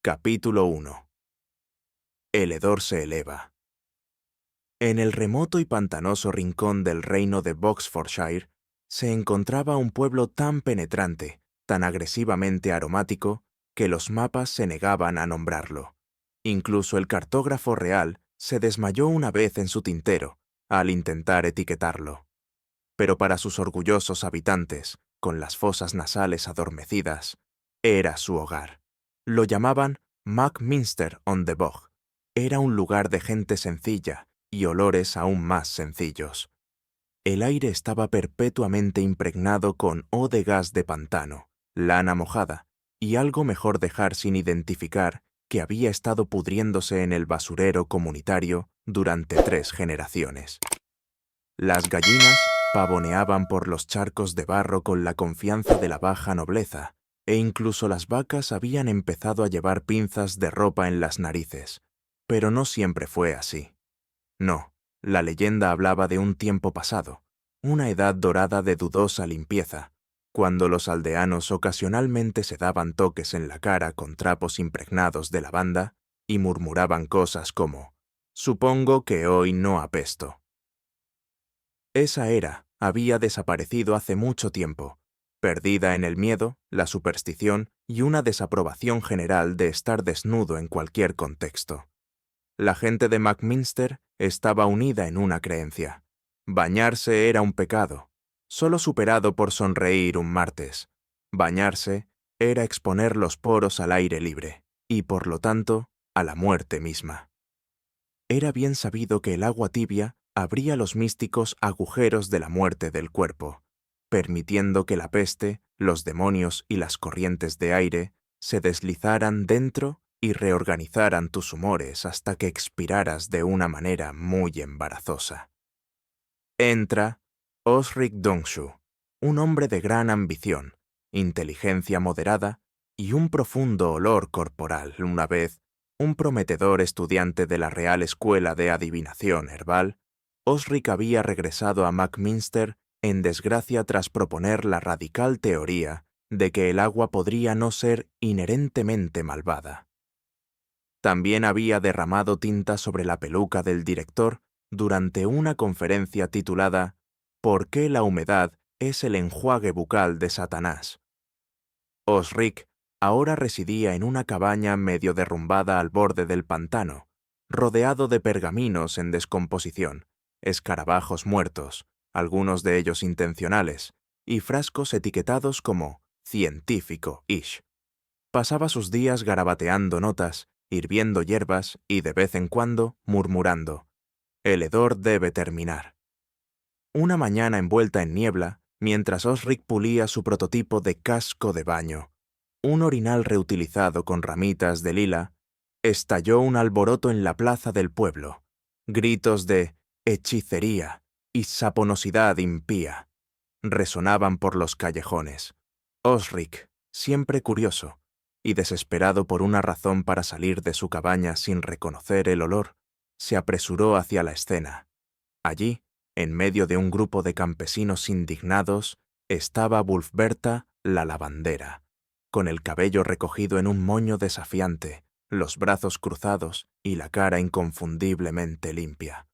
Capítulo 1. El hedor se eleva. En el remoto y pantanoso rincón del reino de Boxfordshire se encontraba un pueblo tan penetrante, tan agresivamente aromático, que los mapas se negaban a nombrarlo. Incluso el cartógrafo real se desmayó una vez en su tintero al intentar etiquetarlo. Pero para sus orgullosos habitantes, con las fosas nasales adormecidas, era su hogar. Lo llamaban Mackminster-on-the-Bog. Era un lugar de gente sencilla y olores aún más sencillos. El aire estaba perpetuamente impregnado con de gas de pantano, lana mojada y algo mejor dejar sin identificar que había estado pudriéndose en el basurero comunitario durante 3 generaciones. Las gallinas pavoneaban por los charcos de barro con la confianza de la baja nobleza, e incluso las vacas habían empezado a llevar pinzas de ropa en las narices. Pero no siempre fue así. No, la leyenda hablaba de un tiempo pasado, una edad dorada de dudosa limpieza, cuando los aldeanos ocasionalmente se daban toques en la cara con trapos impregnados de lavanda y murmuraban cosas como: «Supongo que hoy no apesto». Esa era había desaparecido hace mucho tiempo, perdida en el miedo, la superstición y una desaprobación general de estar desnudo en cualquier contexto. La gente de Mackminster estaba unida en una creencia. Bañarse era un pecado, solo superado por sonreír un martes. Bañarse era exponer los poros al aire libre, y por lo tanto, a la muerte misma. Era bien sabido que el agua tibia abría los místicos agujeros de la muerte del cuerpo, permitiendo que la peste, los demonios y las corrientes de aire se deslizaran dentro y reorganizaran tus humores hasta que expiraras de una manera muy embarazosa. Entra Osric Dongshu, un hombre de gran ambición, inteligencia moderada y un profundo olor corporal, una vez un prometedor estudiante de la Real Escuela de Adivinación Herbal. Osric había regresado a Mackminster en desgracia tras proponer la radical teoría de que el agua podría no ser inherentemente malvada. También había derramado tinta sobre la peluca del director durante una conferencia titulada «¿Por qué la humedad es el enjuague bucal de Satanás?». Osric ahora residía en una cabaña medio derrumbada al borde del pantano, rodeado de pergaminos en descomposición, escarabajos muertos, algunos de ellos intencionales, y frascos etiquetados como «científico-ish». Pasaba sus días garabateando notas, hirviendo hierbas y de vez en cuando murmurando: «El hedor debe terminar». Una mañana envuelta en niebla, mientras Osric pulía su prototipo de casco de baño, un orinal reutilizado con ramitas de lila, estalló un alboroto en la plaza del pueblo. Gritos de hechicería y saponosidad impía resonaban por los callejones. Osric, siempre curioso y desesperado por una razón para salir de su cabaña sin reconocer el olor, se apresuró hacia la escena. Allí, en medio de un grupo de campesinos indignados, estaba Wulfberta la lavandera, con el cabello recogido en un moño desafiante, los brazos cruzados y la cara inconfundiblemente limpia.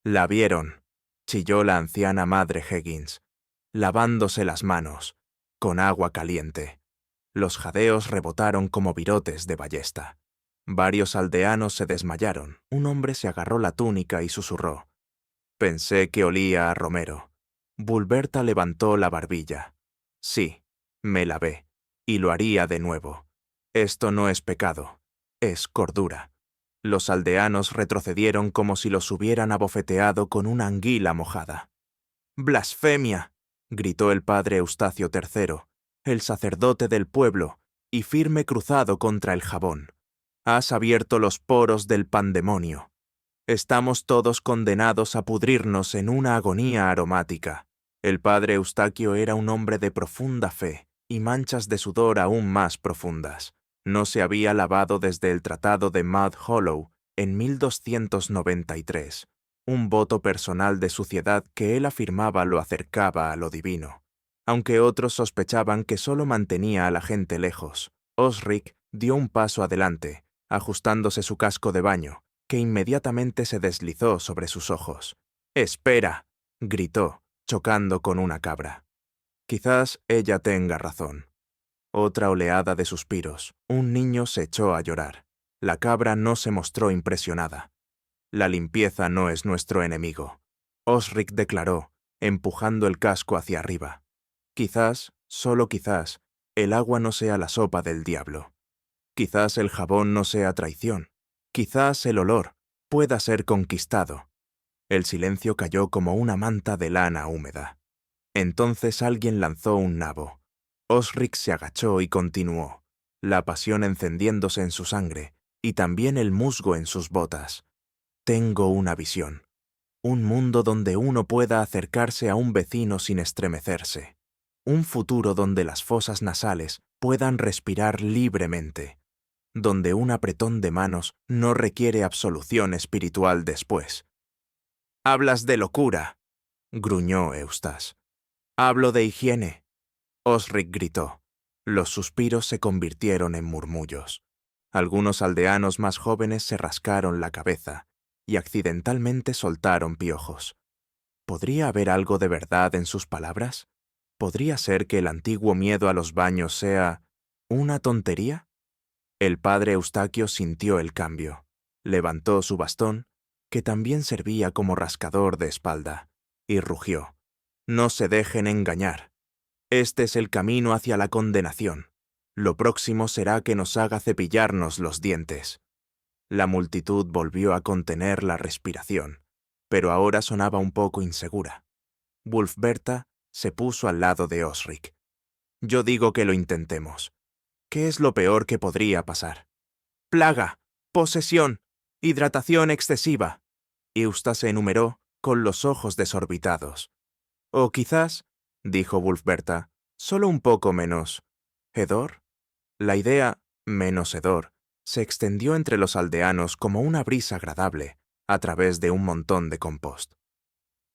«La vieron», chilló la anciana madre Higgins, lavándose las manos, con agua caliente. Los jadeos rebotaron como virotes de ballesta. Varios aldeanos se desmayaron. Un hombre se agarró la túnica y susurró: «Pensé que olía a romero». Wulfberta levantó la barbilla. «Sí, me lavé, y lo haría de nuevo. Esto no es pecado, es cordura». Los aldeanos retrocedieron como si los hubieran abofeteado con una anguila mojada. «¡Blasfemia!», gritó el padre Eustacio III, el sacerdote del pueblo, y firme cruzado contra el jabón. «Has abierto los poros del pandemonio. Estamos todos condenados a pudrirnos en una agonía aromática». El padre Eustaquio era un hombre de profunda fe y manchas de sudor aún más profundas. No se había lavado desde el Tratado de Mud Hollow en 1293, un voto personal de suciedad que él afirmaba lo acercaba a lo divino. Aunque otros sospechaban que solo mantenía a la gente lejos, Osric dio un paso adelante, ajustándose su casco de baño, que inmediatamente se deslizó sobre sus ojos. «¡Espera!», gritó, chocando con una cabra. Quizás ella tenga razón. Otra oleada de suspiros. Un niño se echó a llorar. La cabra no se mostró impresionada. «La limpieza no es nuestro enemigo», Osric declaró, empujando el casco hacia arriba. «Quizás, solo quizás, el agua no sea la sopa del diablo. Quizás el jabón no sea traición. Quizás el olor pueda ser conquistado». El silencio cayó como una manta de lana húmeda. Entonces alguien lanzó un nabo. Osric se agachó y continuó, la pasión encendiéndose en su sangre y también el musgo en sus botas. «Tengo una visión. Un mundo donde uno pueda acercarse a un vecino sin estremecerse. Un futuro donde las fosas nasales puedan respirar libremente. Donde un apretón de manos no requiere absolución espiritual después». «Hablas de locura», gruñó Eustace. «Hablo de higiene», Osric gritó. Los suspiros se convirtieron en murmullos. Algunos aldeanos más jóvenes se rascaron la cabeza y accidentalmente soltaron piojos. ¿Podría haber algo de verdad en sus palabras? ¿Podría ser que el antiguo miedo a los baños sea una tontería? El padre Eustaquio sintió el cambio. Levantó su bastón, que también servía como rascador de espalda, y rugió. «No se dejen engañar. Este es el camino hacia la condenación. Lo próximo será que nos haga cepillarnos los dientes». La multitud volvió a contener la respiración, pero ahora sonaba un poco insegura. Wulfberta se puso al lado de Osric. «Yo digo que lo intentemos. ¿Qué es lo peor que podría pasar? Plaga, posesión, hidratación excesiva». Eustace enumeró con los ojos desorbitados. «O quizás», dijo Wulfberta, «solo un poco menos hedor». La idea «menos hedor» se extendió entre los aldeanos como una brisa agradable a través de un montón de compost.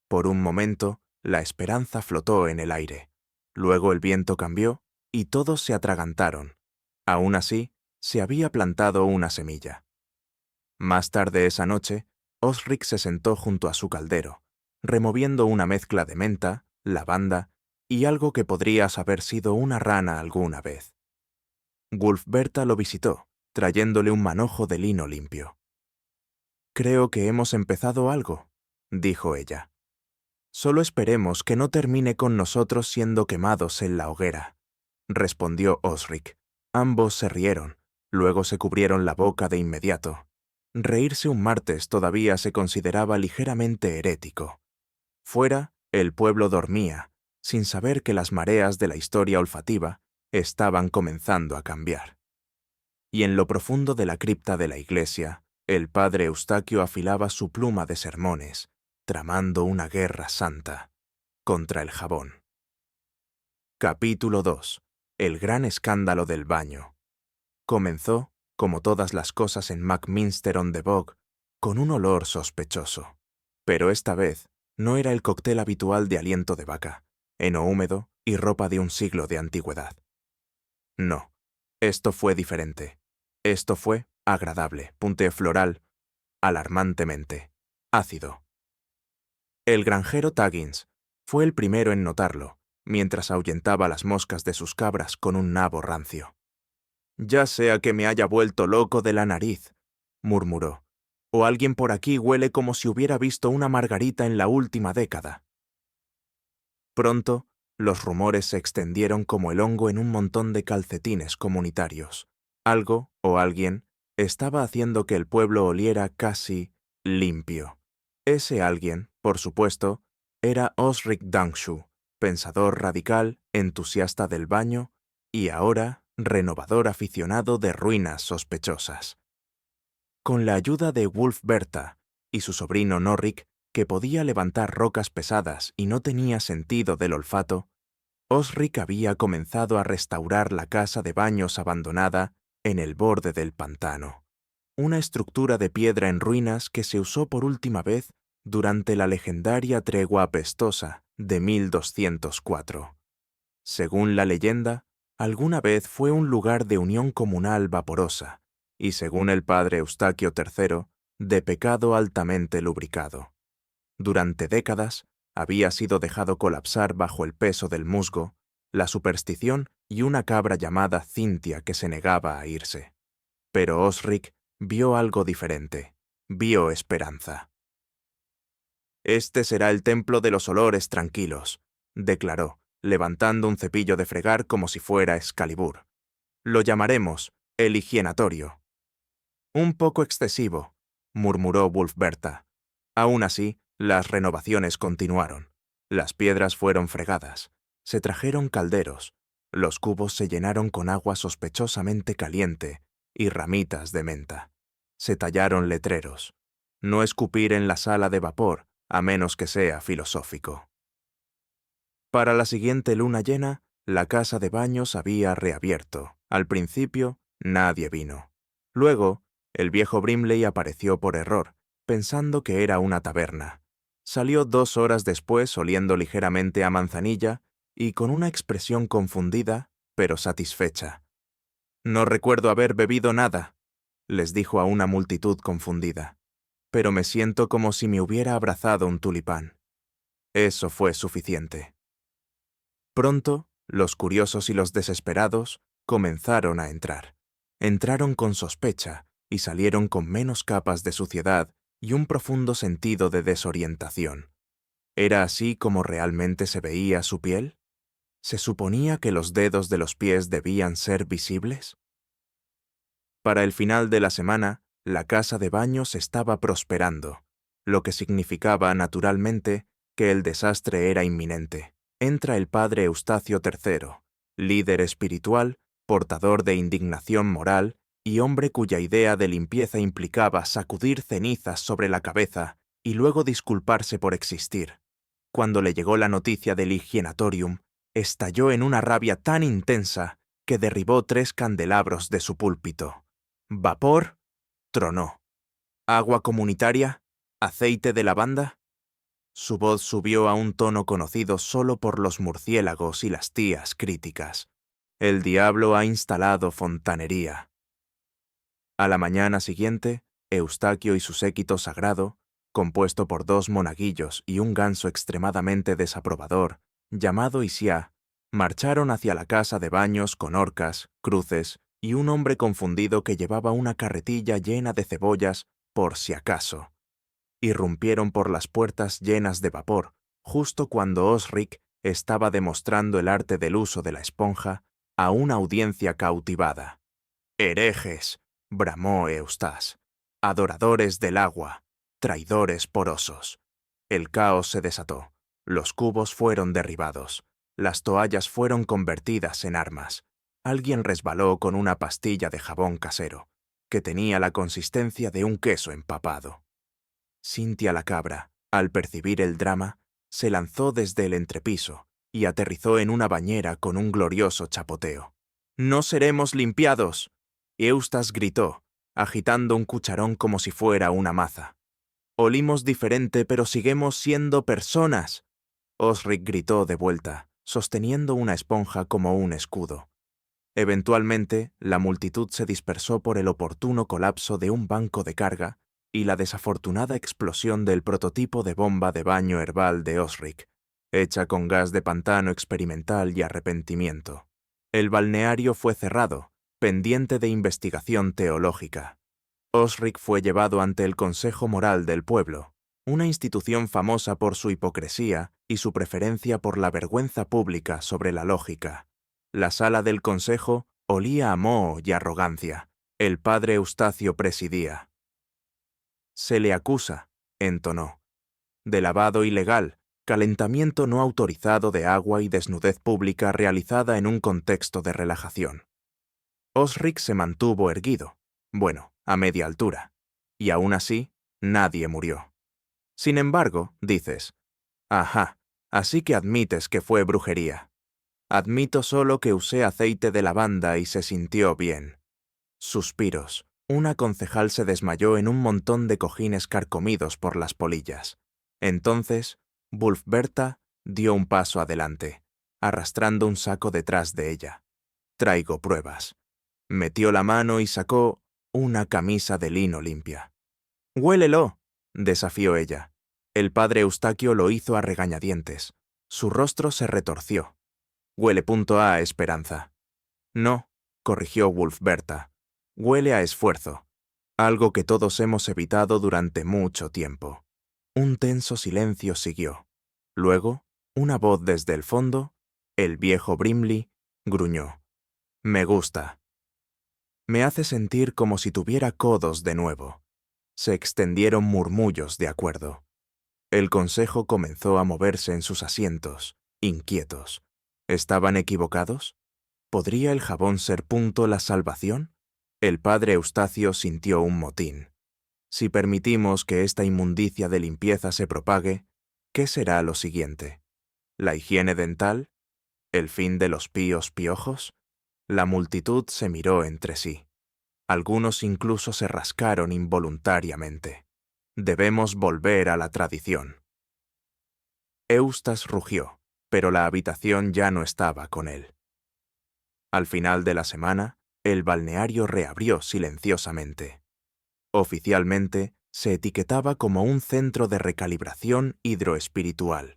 Por un momento, la esperanza flotó en el aire. Luego el viento cambió y todos se atragantaron. Aún así, se había plantado una semilla. Más tarde esa noche, Osric se sentó junto a su caldero, removiendo una mezcla de menta, lavanda y algo que podría haber sido una rana alguna vez. Wulfberta lo visitó, trayéndole un manojo de lino limpio. «Creo que hemos empezado algo», dijo ella. «Solo esperemos que no termine con nosotros siendo quemados en la hoguera», respondió Osric. Ambos se rieron, luego se cubrieron la boca de inmediato. Reírse un martes todavía se consideraba ligeramente herético. Fuera, el pueblo dormía, sin saber que las mareas de la historia olfativa estaban comenzando a cambiar. Y en lo profundo de la cripta de la iglesia, el padre Eustaquio afilaba su pluma de sermones, tramando una guerra santa contra el jabón. Capítulo 2. El gran escándalo del baño. Comenzó, como todas las cosas en Macminster-on-the-Bog, con un olor sospechoso. Pero esta vez no era el cóctel habitual de aliento de vaca, heno húmedo y ropa de un siglo de antigüedad. No, esto fue diferente. Esto fue agradable, floral, alarmantemente, ácido. El granjero Taggins fue el primero en notarlo, mientras ahuyentaba las moscas de sus cabras con un nabo rancio. «Ya sea que me haya vuelto loco de la nariz», murmuró, «o alguien por aquí huele como si hubiera visto una margarita en la última década». Pronto, los rumores se extendieron como el hongo en un montón de calcetines comunitarios. Algo, o alguien, estaba haciendo que el pueblo oliera casi limpio. Ese alguien, por supuesto, era Osric Dangshu, pensador radical, entusiasta del baño y ahora renovador aficionado de ruinas sospechosas. Con la ayuda de Wulfberta y su sobrino Norric, que podía levantar rocas pesadas y no tenía sentido del olfato, Osric había comenzado a restaurar la casa de baños abandonada en el borde del pantano, una estructura de piedra en ruinas que se usó por última vez durante la legendaria tregua apestosa de 1204. Según la leyenda, alguna vez fue un lugar de unión comunal vaporosa, y según el padre Eustaquio III, de pecado altamente lubricado. Durante décadas había sido dejado colapsar bajo el peso del musgo, la superstición y una cabra llamada Cintia que se negaba a irse. Pero Osric vio algo diferente, vio esperanza. «Este será el templo de los olores tranquilos», declaró, levantando un cepillo de fregar como si fuera Excalibur. «Lo llamaremos el higienatorio». «Un poco excesivo», murmuró Wulfberta. Aún así, las renovaciones continuaron. Las piedras fueron fregadas, se trajeron calderos, los cubos se llenaron con agua sospechosamente caliente y ramitas de menta. Se tallaron letreros. No escupir en la sala de vapor, a menos que sea filosófico. Para la siguiente luna llena, la casa de baños había reabierto. Al principio, nadie vino. Luego, el viejo Brimley apareció por error, pensando que era una taberna. Salió 2 horas después oliendo ligeramente a manzanilla y con una expresión confundida, pero satisfecha. «No recuerdo haber bebido nada», les dijo a una multitud confundida, «pero me siento como si me hubiera abrazado un tulipán». Eso fue suficiente. Pronto, los curiosos y los desesperados comenzaron a entrar. Entraron con sospecha y salieron con menos capas de suciedad y un profundo sentido de desorientación. ¿Era así como realmente se veía su piel? ¿Se suponía que los dedos de los pies debían ser visibles? Para el final de la semana, la casa de baños estaba prosperando, lo que significaba, naturalmente, que el desastre era inminente. Entra el padre Eustacio III, líder espiritual, portador de indignación moral y hombre cuya idea de limpieza implicaba sacudir cenizas sobre la cabeza y luego disculparse por existir. Cuando le llegó la noticia del Higienatorium, estalló en una rabia tan intensa que derribó 3 candelabros de su púlpito. «¿Vapor?», tronó. «¿Agua comunitaria? ¿Aceite de lavanda?». Su voz subió a un tono conocido solo por los murciélagos y las tías críticas. «El diablo ha instalado fontanería». A la mañana siguiente, Eustaquio y su séquito sagrado, compuesto por 2 monaguillos y un ganso extremadamente desaprobador, llamado Isiá, marcharon hacia la casa de baños con horcas, cruces y un hombre confundido que llevaba una carretilla llena de cebollas por si acaso. Irrumpieron por las puertas llenas de vapor, justo cuando Osric estaba demostrando el arte del uso de la esponja a una audiencia cautivada. «¡Herejes!», bramó Eustace. «Adoradores del agua, traidores porosos». El caos se desató. Los cubos fueron derribados. Las toallas fueron convertidas en armas. Alguien resbaló con una pastilla de jabón casero, que tenía la consistencia de un queso empapado. Cintia la cabra, al percibir el drama, se lanzó desde el entrepiso y aterrizó en una bañera con un glorioso chapoteo. «¡No seremos limpiados!», Eustace gritó, agitando un cucharón como si fuera una maza. «Olimos diferente, pero seguimos siendo personas», Osric gritó de vuelta, sosteniendo una esponja como un escudo. Eventualmente, la multitud se dispersó por el oportuno colapso de un banco de carga y la desafortunada explosión del prototipo de bomba de baño herbal de Osric, hecha con gas de pantano experimental y arrepentimiento. El balneario fue cerrado, pendiente de investigación teológica. Osric fue llevado ante el Consejo Moral del Pueblo, una institución famosa por su hipocresía y su preferencia por la vergüenza pública sobre la lógica. La sala del consejo olía a moho y arrogancia. El padre Eustacio presidía. «Se le acusa», entonó, «de lavado ilegal, calentamiento no autorizado de agua y desnudez pública realizada en un contexto de relajación». Osric se mantuvo erguido, bueno, a media altura, y aún así, nadie murió. Sin embargo, dices, «Ajá, así que admites que fue brujería». «Admito solo que usé aceite de lavanda y se sintió bien». Suspiros. Una concejal se desmayó en un montón de cojines carcomidos por las polillas. Entonces, Wulfberta dio un paso adelante, arrastrando un saco detrás de ella. Traigo pruebas. Metió la mano y sacó una camisa de lino limpia. «¡Huélelo!», desafió ella. El padre Eustaquio lo hizo a regañadientes. Su rostro se retorció. «Huele a esperanza». «No», corrigió Wulfberta. «Huele a esfuerzo. Algo que todos hemos evitado durante mucho tiempo». Un tenso silencio siguió. Luego, una voz desde el fondo, el viejo Brimley, gruñó. «Me gusta. Me hace sentir como si tuviera codos de nuevo». Se extendieron murmullos de acuerdo. El consejo comenzó a moverse en sus asientos, inquietos. ¿Estaban equivocados? ¿Podría el jabón ser la salvación? El padre Eustacio sintió un motín. Si permitimos que esta inmundicia de limpieza se propague, ¿qué será lo siguiente? ¿La higiene dental? ¿El fin de los píos piojos? La multitud se miró entre sí. Algunos incluso se rascaron involuntariamente. Debemos volver a la tradición. Eustace rugió, pero la habitación ya no estaba con él. Al final de la semana, el balneario reabrió silenciosamente. Oficialmente, se etiquetaba como un centro de recalibración hidroespiritual,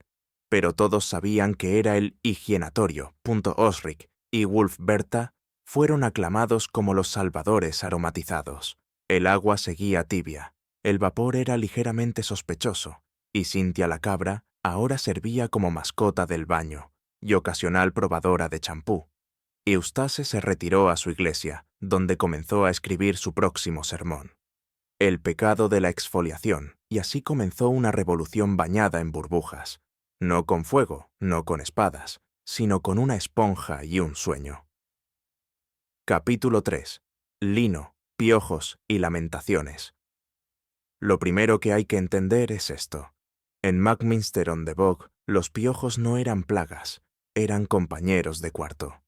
pero todos sabían que era el higienatorio. Osric y Wulfberta fueron aclamados como los salvadores aromatizados. El agua seguía tibia, el vapor era ligeramente sospechoso, y Cynthia la cabra ahora servía como mascota del baño y ocasional probadora de champú. Eustace se retiró a su iglesia, donde comenzó a escribir su próximo sermón. El pecado de la exfoliación, y así comenzó una revolución bañada en burbujas, no con fuego, no con espadas, sino con una esponja y un sueño. Capítulo 3. Lino, piojos y lamentaciones. Lo primero que hay que entender es esto. En Buckminster-on-the-Bog, los piojos no eran plagas, eran compañeros de cuarto.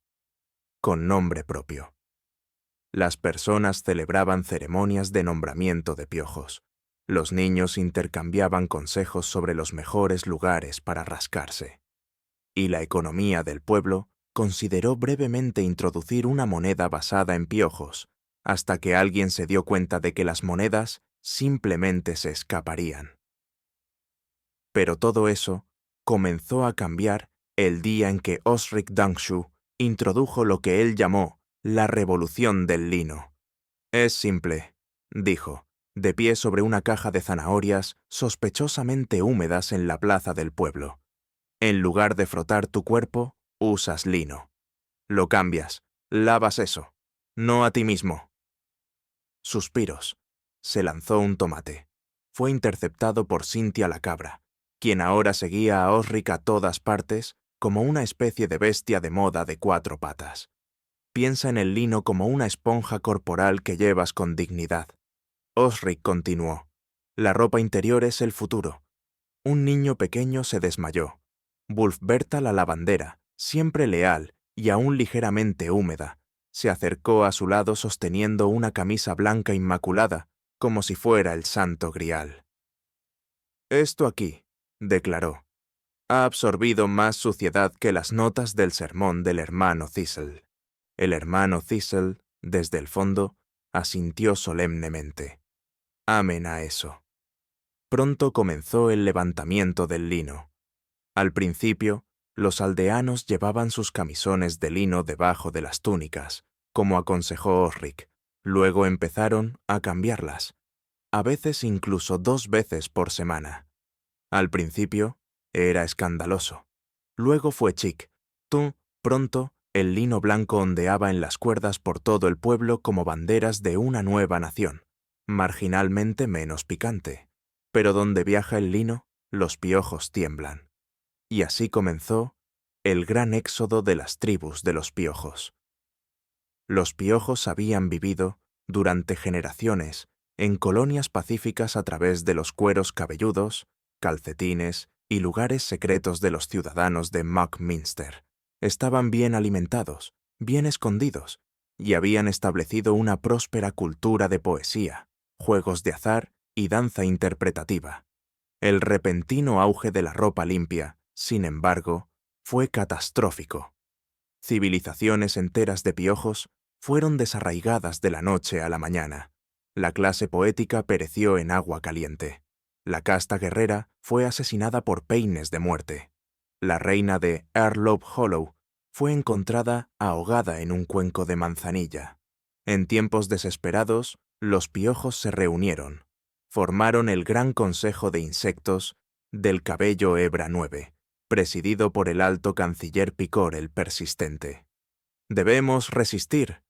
Con nombre propio. Las personas celebraban ceremonias de nombramiento de piojos. Los niños intercambiaban consejos sobre los mejores lugares para rascarse. Y la economía del pueblo consideró brevemente introducir una moneda basada en piojos, hasta que alguien se dio cuenta de que las monedas simplemente se escaparían. Pero todo eso comenzó a cambiar el día en que Osric Dangshu introdujo lo que él llamó la revolución del lino. «Es simple», dijo, de pie sobre una caja de zanahorias sospechosamente húmedas en la plaza del pueblo. «En lugar de frotar tu cuerpo, usas lino. Lo cambias, lavas eso, no a ti mismo». Suspiros. Se lanzó un tomate. Fue interceptado por Cynthia la cabra, quien ahora seguía a Osric a todas partes como una especie de bestia de moda de 4 patas. Piensa en el lino como una esponja corporal que llevas con dignidad. Osric continuó. La ropa interior es el futuro. Un niño pequeño se desmayó. Wulfberta la lavandera, siempre leal y aún ligeramente húmeda, se acercó a su lado sosteniendo una camisa blanca inmaculada, como si fuera el santo grial. «Esto aquí», declaró, «ha absorbido más suciedad que las notas del sermón del hermano Thistle». El hermano Thistle, desde el fondo, asintió solemnemente. «Amén a eso». Pronto comenzó el levantamiento del lino. Al principio, los aldeanos llevaban sus camisones de lino debajo de las túnicas, como aconsejó Osric. Luego empezaron a cambiarlas, a veces incluso 2 veces por semana. Al principio, era escandaloso. Luego fue chic. Pronto, el lino blanco ondeaba en las cuerdas por todo el pueblo como banderas de una nueva nación, marginalmente menos picante. Pero donde viaja el lino, los piojos tiemblan. Y así comenzó el gran éxodo de las tribus de los piojos. Los piojos habían vivido, durante generaciones, en colonias pacíficas a través de los cueros cabelludos, calcetines y lugares secretos de los ciudadanos de Buckminster. Estaban bien alimentados, bien escondidos, y habían establecido una próspera cultura de poesía, juegos de azar y danza interpretativa. El repentino auge de la ropa limpia, sin embargo, fue catastrófico. Civilizaciones enteras de piojos fueron desarraigadas de la noche a la mañana. La clase poética pereció en agua caliente. La casta guerrera fue asesinada por peines de muerte. La reina de Earlove Hollow fue encontrada ahogada en un cuenco de manzanilla. En tiempos desesperados, los piojos se reunieron. Formaron el Gran Consejo de Insectos del Cabello Hebra 9, presidido por el alto canciller Picor el Persistente. «Debemos resistir»,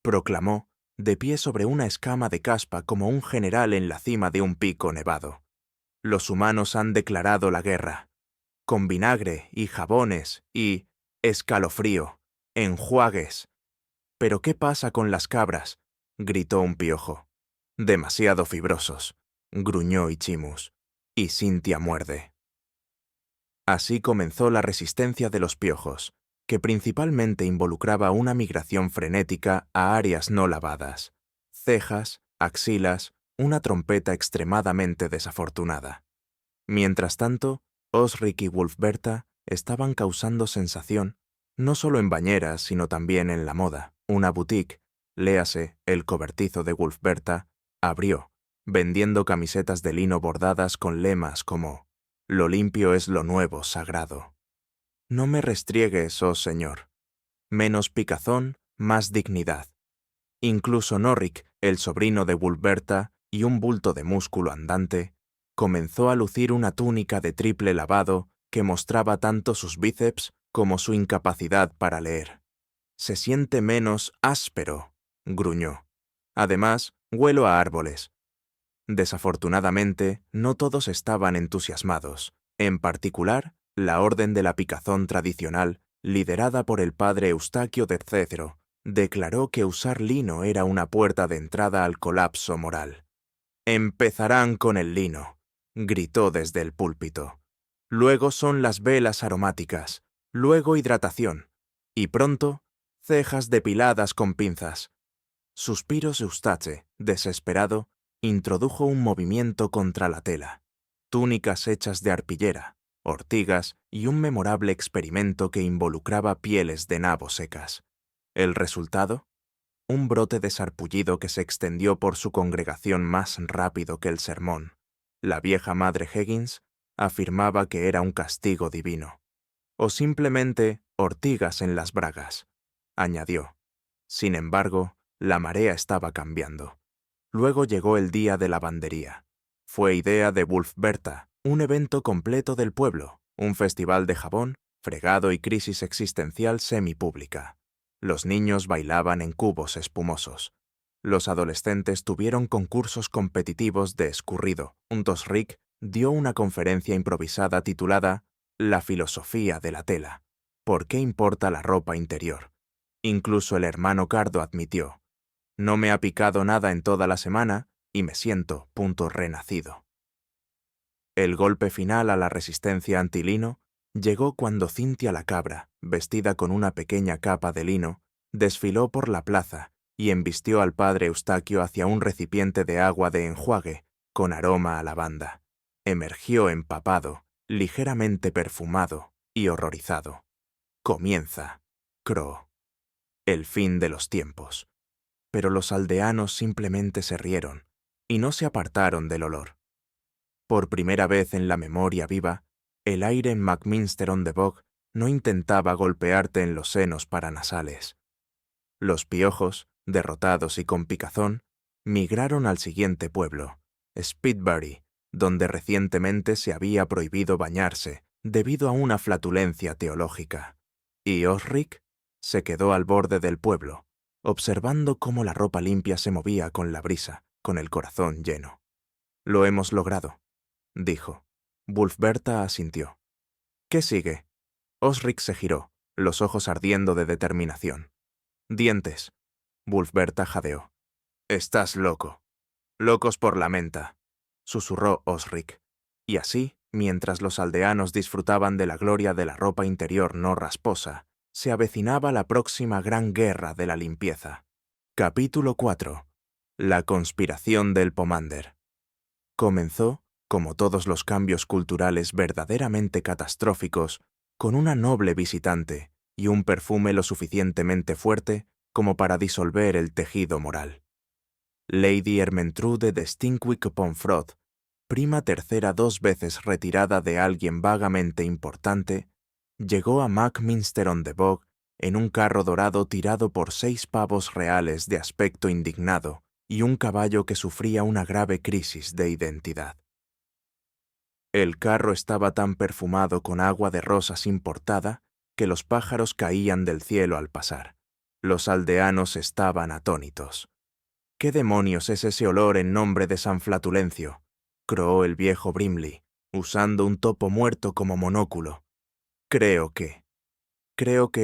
proclamó, de pie sobre una escama de caspa como un general en la cima de un pico nevado. «Los humanos han declarado la guerra. Con vinagre y jabones y escalofrío, enjuagues». «¿Pero qué pasa con las cabras?», gritó un piojo. «Demasiado fibrosos», gruñó Ichimus, y Cynthia muerde. Así comenzó la resistencia de los piojos, que principalmente involucraba una migración frenética a áreas no lavadas, cejas, axilas, una trompeta extremadamente desafortunada. Mientras tanto, Osric y Wulfberta estaban causando sensación, no solo en bañeras, sino también en la moda. Una boutique, léase, el cobertizo de Wulfberta, abrió, vendiendo camisetas de lino bordadas con lemas como «Lo limpio es lo nuevo sagrado». «No me restriegues, oh señor. Menos picazón, más dignidad». Incluso Norric, el sobrino de Wulfberta y un bulto de músculo andante, comenzó a lucir una túnica de triple lavado que mostraba tanto sus bíceps como su incapacidad para leer. «Se siente menos áspero», gruñó. «Además, huelo a árboles». Desafortunadamente, no todos estaban entusiasmados. En particular, la Orden de la Picazón tradicional, liderada por el padre Eustaquio de Cécero, declaró que usar lino era una puerta de entrada al colapso moral. «Empezarán con el lino», gritó desde el púlpito. «Luego son las velas aromáticas, luego hidratación, y pronto, cejas depiladas con pinzas». Suspiros Eustache, desesperado, introdujo un movimiento contra la tela, túnicas hechas de arpillera, ortigas y un memorable experimento que involucraba pieles de nabo secas. ¿El resultado? Un brote de sarpullido que se extendió por su congregación más rápido que el sermón. La vieja madre Higgins afirmaba que era un castigo divino. «O simplemente ortigas en las bragas», añadió. Sin embargo, la marea estaba cambiando. Luego llegó el día de lavandería. Fue idea de Wulfberta, un evento completo del pueblo, un festival de jabón, fregado y crisis existencial semipública. Los niños bailaban en cubos espumosos. Los adolescentes tuvieron concursos competitivos de escurrido. Rick dio una conferencia improvisada titulada «La filosofía de la tela. ¿Por qué importa la ropa interior?». Incluso el hermano Cardo admitió: «No me ha picado nada en toda la semana y me siento renacido». El golpe final a la resistencia antilino llegó cuando Cynthia la cabra, vestida con una pequeña capa de lino, desfiló por la plaza y embistió al padre Eustaquio hacia un recipiente de agua de enjuague con aroma a lavanda. Emergió empapado, ligeramente perfumado y horrorizado. «Comienza», croó, «el fin de los tiempos». Pero los aldeanos simplemente se rieron y no se apartaron del olor. Por primera vez en la memoria viva, el aire en McMinster-on-the-Bog no intentaba golpearte en los senos paranasales. Los piojos, derrotados y con picazón, migraron al siguiente pueblo, Speedbury, donde recientemente se había prohibido bañarse debido a una flatulencia teológica. Y Osric se quedó al borde del pueblo, observando cómo la ropa limpia se movía con la brisa, con el corazón lleno. «Lo hemos logrado», dijo. Wulfberta asintió. «¿Qué sigue?». Osric se giró, los ojos ardiendo de determinación. «Dientes», Wulfberta jadeó. «Estás loco». «Locos por la menta», susurró Osric. Y así, mientras los aldeanos disfrutaban de la gloria de la ropa interior no rasposa, se avecinaba la próxima gran guerra de la limpieza. Capítulo 4. La conspiración del Pomander. Comenzó, como todos los cambios culturales verdaderamente catastróficos, con una noble visitante y un perfume lo suficientemente fuerte como para disolver el tejido moral. Lady Ermentrude de Stinkwick-upon-Froth, prima tercera 2 veces retirada de alguien vagamente importante, llegó a Mackminster-on-the-Bog en un carro dorado tirado por 6 pavos reales de aspecto indignado y un caballo que sufría una grave crisis de identidad. El carro estaba tan perfumado con agua de rosas importada que los pájaros caían del cielo al pasar. Los aldeanos estaban atónitos. «¿Qué demonios es ese olor en nombre de San Flatulencio?», croó el viejo Brimley, usando un topo muerto como monóculo. Creo que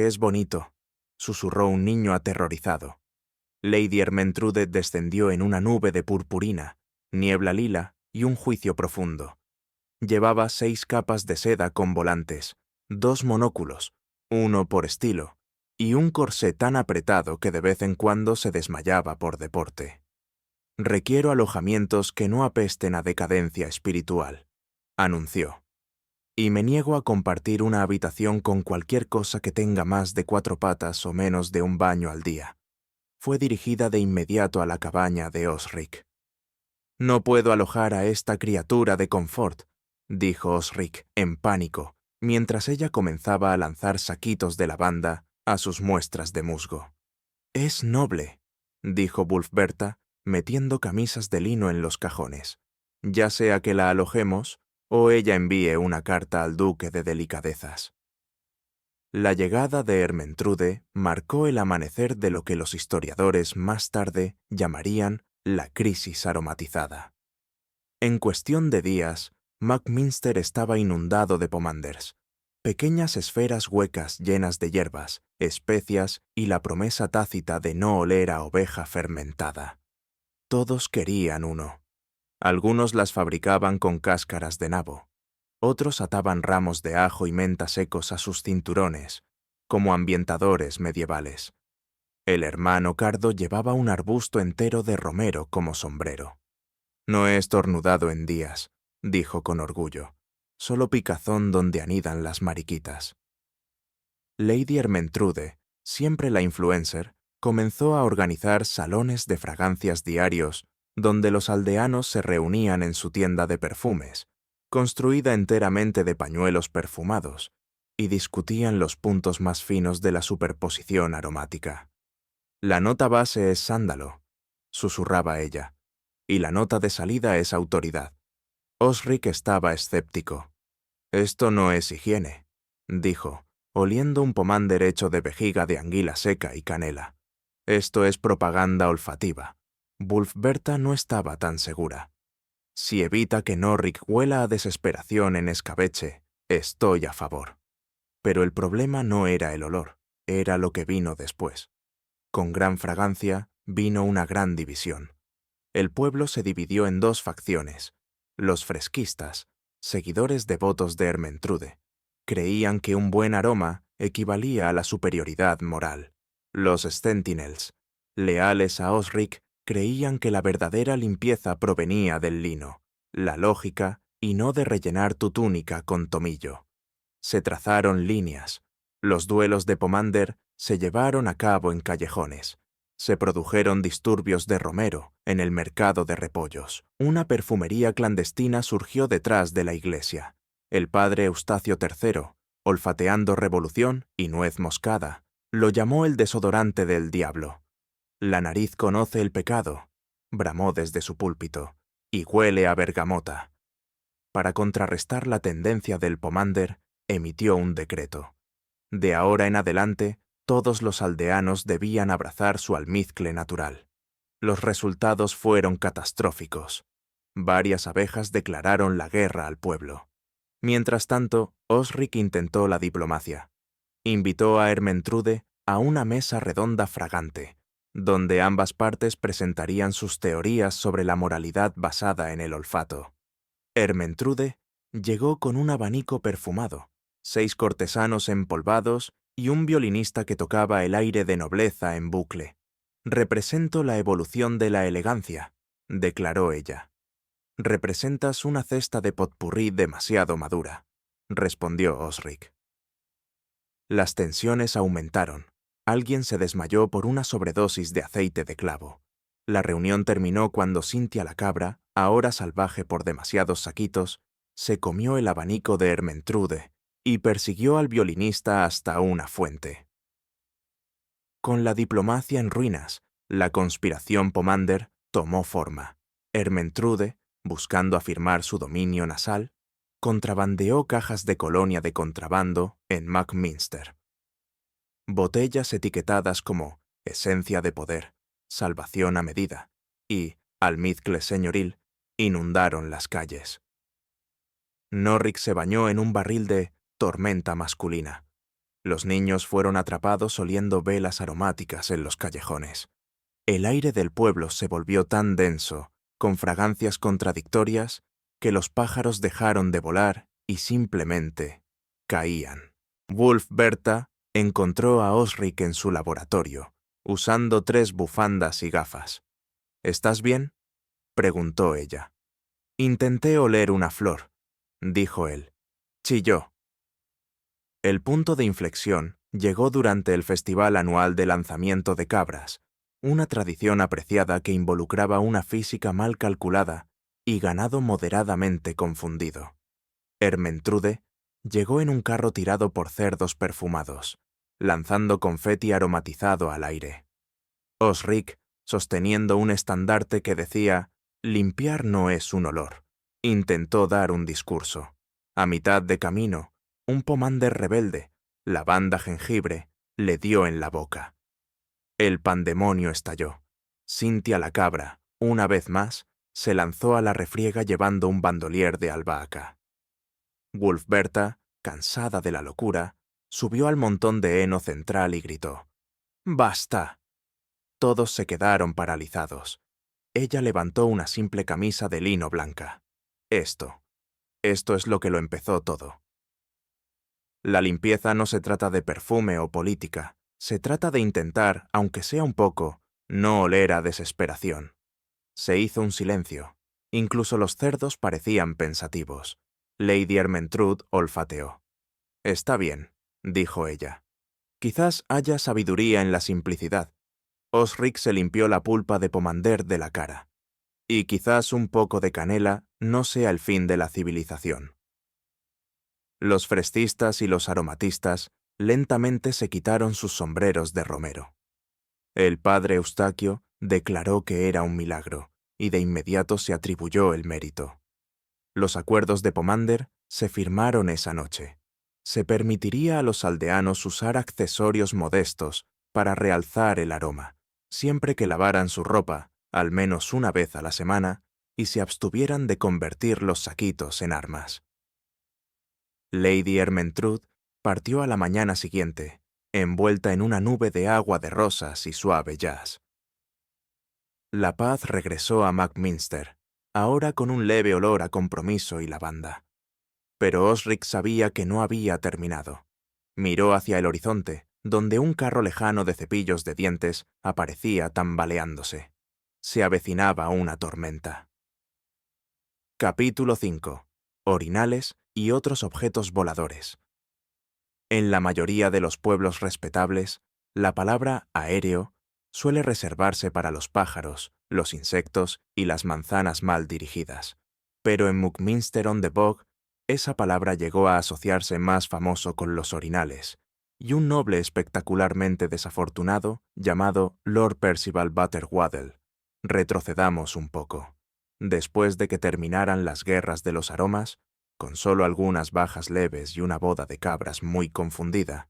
es bonito», susurró un niño aterrorizado. Lady Ermentrude descendió en una nube de purpurina, niebla lila y un juicio profundo. Llevaba 6 capas de seda con volantes, 2 monóculos, uno por estilo, y un corsé tan apretado que de vez en cuando se desmayaba por deporte. «Requiero alojamientos que no apesten a decadencia espiritual», anunció. «Y me niego a compartir una habitación con cualquier cosa que tenga más de 4 patas o menos de un baño al día». Fue dirigida de inmediato a la cabaña de Osric. «No puedo alojar a esta criatura de confort», dijo Osric, en pánico, mientras ella comenzaba a lanzar saquitos de lavanda a sus muestras de musgo. «Es noble», dijo Wulfberta, metiendo camisas de lino en los cajones, «ya sea que la alojemos o ella envíe una carta al duque de delicadezas». La llegada de Ermentrude marcó el amanecer de lo que los historiadores más tarde llamarían la crisis aromatizada. En cuestión de días, Mackminster estaba inundado de pomanders, pequeñas esferas huecas llenas de hierbas, especias y la promesa tácita de no oler a oveja fermentada. Todos querían uno. Algunos las fabricaban con cáscaras de nabo. Otros ataban ramos de ajo y menta secos a sus cinturones, como ambientadores medievales. El hermano Cardo llevaba un arbusto entero de romero como sombrero. «No he estornudado en días», dijo con orgullo. «Solo picazón donde anidan las mariquitas». Lady Ermentrude, siempre la influencer, comenzó a organizar salones de fragancias diarios donde los aldeanos se reunían en su tienda de perfumes, construida enteramente de pañuelos perfumados, y discutían los puntos más finos de la superposición aromática. «La nota base es sándalo», susurraba ella, «y la nota de salida es autoridad». Osric estaba escéptico. «Esto no es higiene», dijo, oliendo un pomander hecho de vejiga de anguila seca y canela. «Esto es propaganda olfativa». Wulfberta no estaba tan segura. «Si evita que Norric huela a desesperación en escabeche, estoy a favor». Pero el problema no era el olor, era lo que vino después. Con gran fragancia vino una gran división. El pueblo se dividió en 2 facciones. Los fresquistas, seguidores devotos de Ermentrude, creían que un buen aroma equivalía a la superioridad moral. Los Sentinels, leales a Osric, creían que la verdadera limpieza provenía del lino, la lógica y no de rellenar tu túnica con tomillo. Se trazaron líneas. Los duelos de pomander se llevaron a cabo en callejones. Se produjeron disturbios de romero en el mercado de repollos. Una perfumería clandestina surgió detrás de la iglesia. El padre Eustacio III, olfateando revolución y nuez moscada, lo llamó el desodorante del diablo. «La nariz conoce el pecado», bramó desde su púlpito, «y huele a bergamota». Para contrarrestar la tendencia del pomander, emitió un decreto. De ahora en adelante, todos los aldeanos debían abrazar su almizcle natural. Los resultados fueron catastróficos. Varias abejas declararon la guerra al pueblo. Mientras tanto, Osric intentó la diplomacia. Invitó a Ermentrude a una mesa redonda fragante, donde ambas partes presentarían sus teorías sobre la moralidad basada en el olfato. Ermentrude llegó con un abanico perfumado, 6 cortesanos empolvados y un violinista que tocaba el aire de nobleza en bucle. «Represento la evolución de la elegancia», declaró ella. «Representas una cesta de potpurrí demasiado madura», respondió Osric. Las tensiones aumentaron. Alguien se desmayó por una sobredosis de aceite de clavo. La reunión terminó cuando Cynthia la cabra, ahora salvaje por demasiados saquitos, se comió el abanico de Ermentrude y persiguió al violinista hasta una fuente. Con la diplomacia en ruinas, la conspiración Pomander tomó forma. Ermentrude, buscando afirmar su dominio nasal, contrabandeó cajas de colonia de contrabando en Muckminster. Botellas etiquetadas como esencia de poder, salvación a medida y almizcle señoril inundaron las calles. Norrick se bañó en un barril de tormenta masculina. Los niños fueron atrapados oliendo velas aromáticas en los callejones. El aire del pueblo se volvió tan denso, con fragancias contradictorias, que los pájaros dejaron de volar y simplemente caían. Wolf-Bertha encontró a Osric en su laboratorio, usando 3 bufandas y gafas. ¿Estás bien?, preguntó ella. Intenté oler una flor, dijo él. Chilló. El punto de inflexión llegó durante el festival anual de lanzamiento de cabras, una tradición apreciada que involucraba una física mal calculada y ganado moderadamente confundido. Ermentrude llegó en un carro tirado por cerdos perfumados, lanzando confeti aromatizado al aire. Osric, sosteniendo un estandarte que decía «Limpiar no es un olor», intentó dar un discurso. A mitad de camino, un Pomander rebelde, lavanda jengibre, le dio en la boca. El pandemonio estalló. Cynthia la cabra, una vez más, se lanzó a la refriega llevando un bandolier de albahaca. Wolf-Bertha, cansada de la locura, subió al montón de heno central y gritó: «¡Basta!». Todos se quedaron paralizados. Ella levantó una simple camisa de lino blanca. Esto es lo que lo empezó todo. La limpieza no se trata de perfume o política, se trata de intentar, aunque sea un poco, no oler a desesperación. Se hizo un silencio. Incluso los cerdos parecían pensativos. Lady Ermentrude olfateó. «Está bien», dijo ella. «Quizás haya sabiduría en la simplicidad». Osric se limpió la pulpa de Pomander de la cara. «Y quizás un poco de canela no sea el fin de la civilización». Los frestistas y los aromatistas lentamente se quitaron sus sombreros de romero. El padre Eustaquio declaró que era un milagro, y de inmediato se atribuyó el mérito. Los acuerdos de Pomander se firmaron esa noche. Se permitiría a los aldeanos usar accesorios modestos para realzar el aroma, siempre que lavaran su ropa, al menos una vez a la semana, y se abstuvieran de convertir los saquitos en armas. Lady Ermentrude partió a la mañana siguiente, envuelta en una nube de agua de rosas y suave jazz. La paz regresó a Muckminster, ahora con un leve olor a compromiso y lavanda. Pero Osric sabía que no había terminado. Miró hacia el horizonte, donde un carro lejano de cepillos de dientes aparecía tambaleándose. Se avecinaba una tormenta. Capítulo 5. Orinales y otros objetos voladores. En la mayoría de los pueblos respetables, la palabra aéreo suele reservarse para los pájaros, los insectos y las manzanas mal dirigidas. Pero en Muckminster-on-the-Bog, esa palabra llegó a asociarse más famoso con los orinales, y un noble espectacularmente desafortunado llamado Lord Percival Butterwaddle. Retrocedamos un poco. Después de que terminaran las guerras de los aromas, con solo algunas bajas leves y una boda de cabras muy confundida,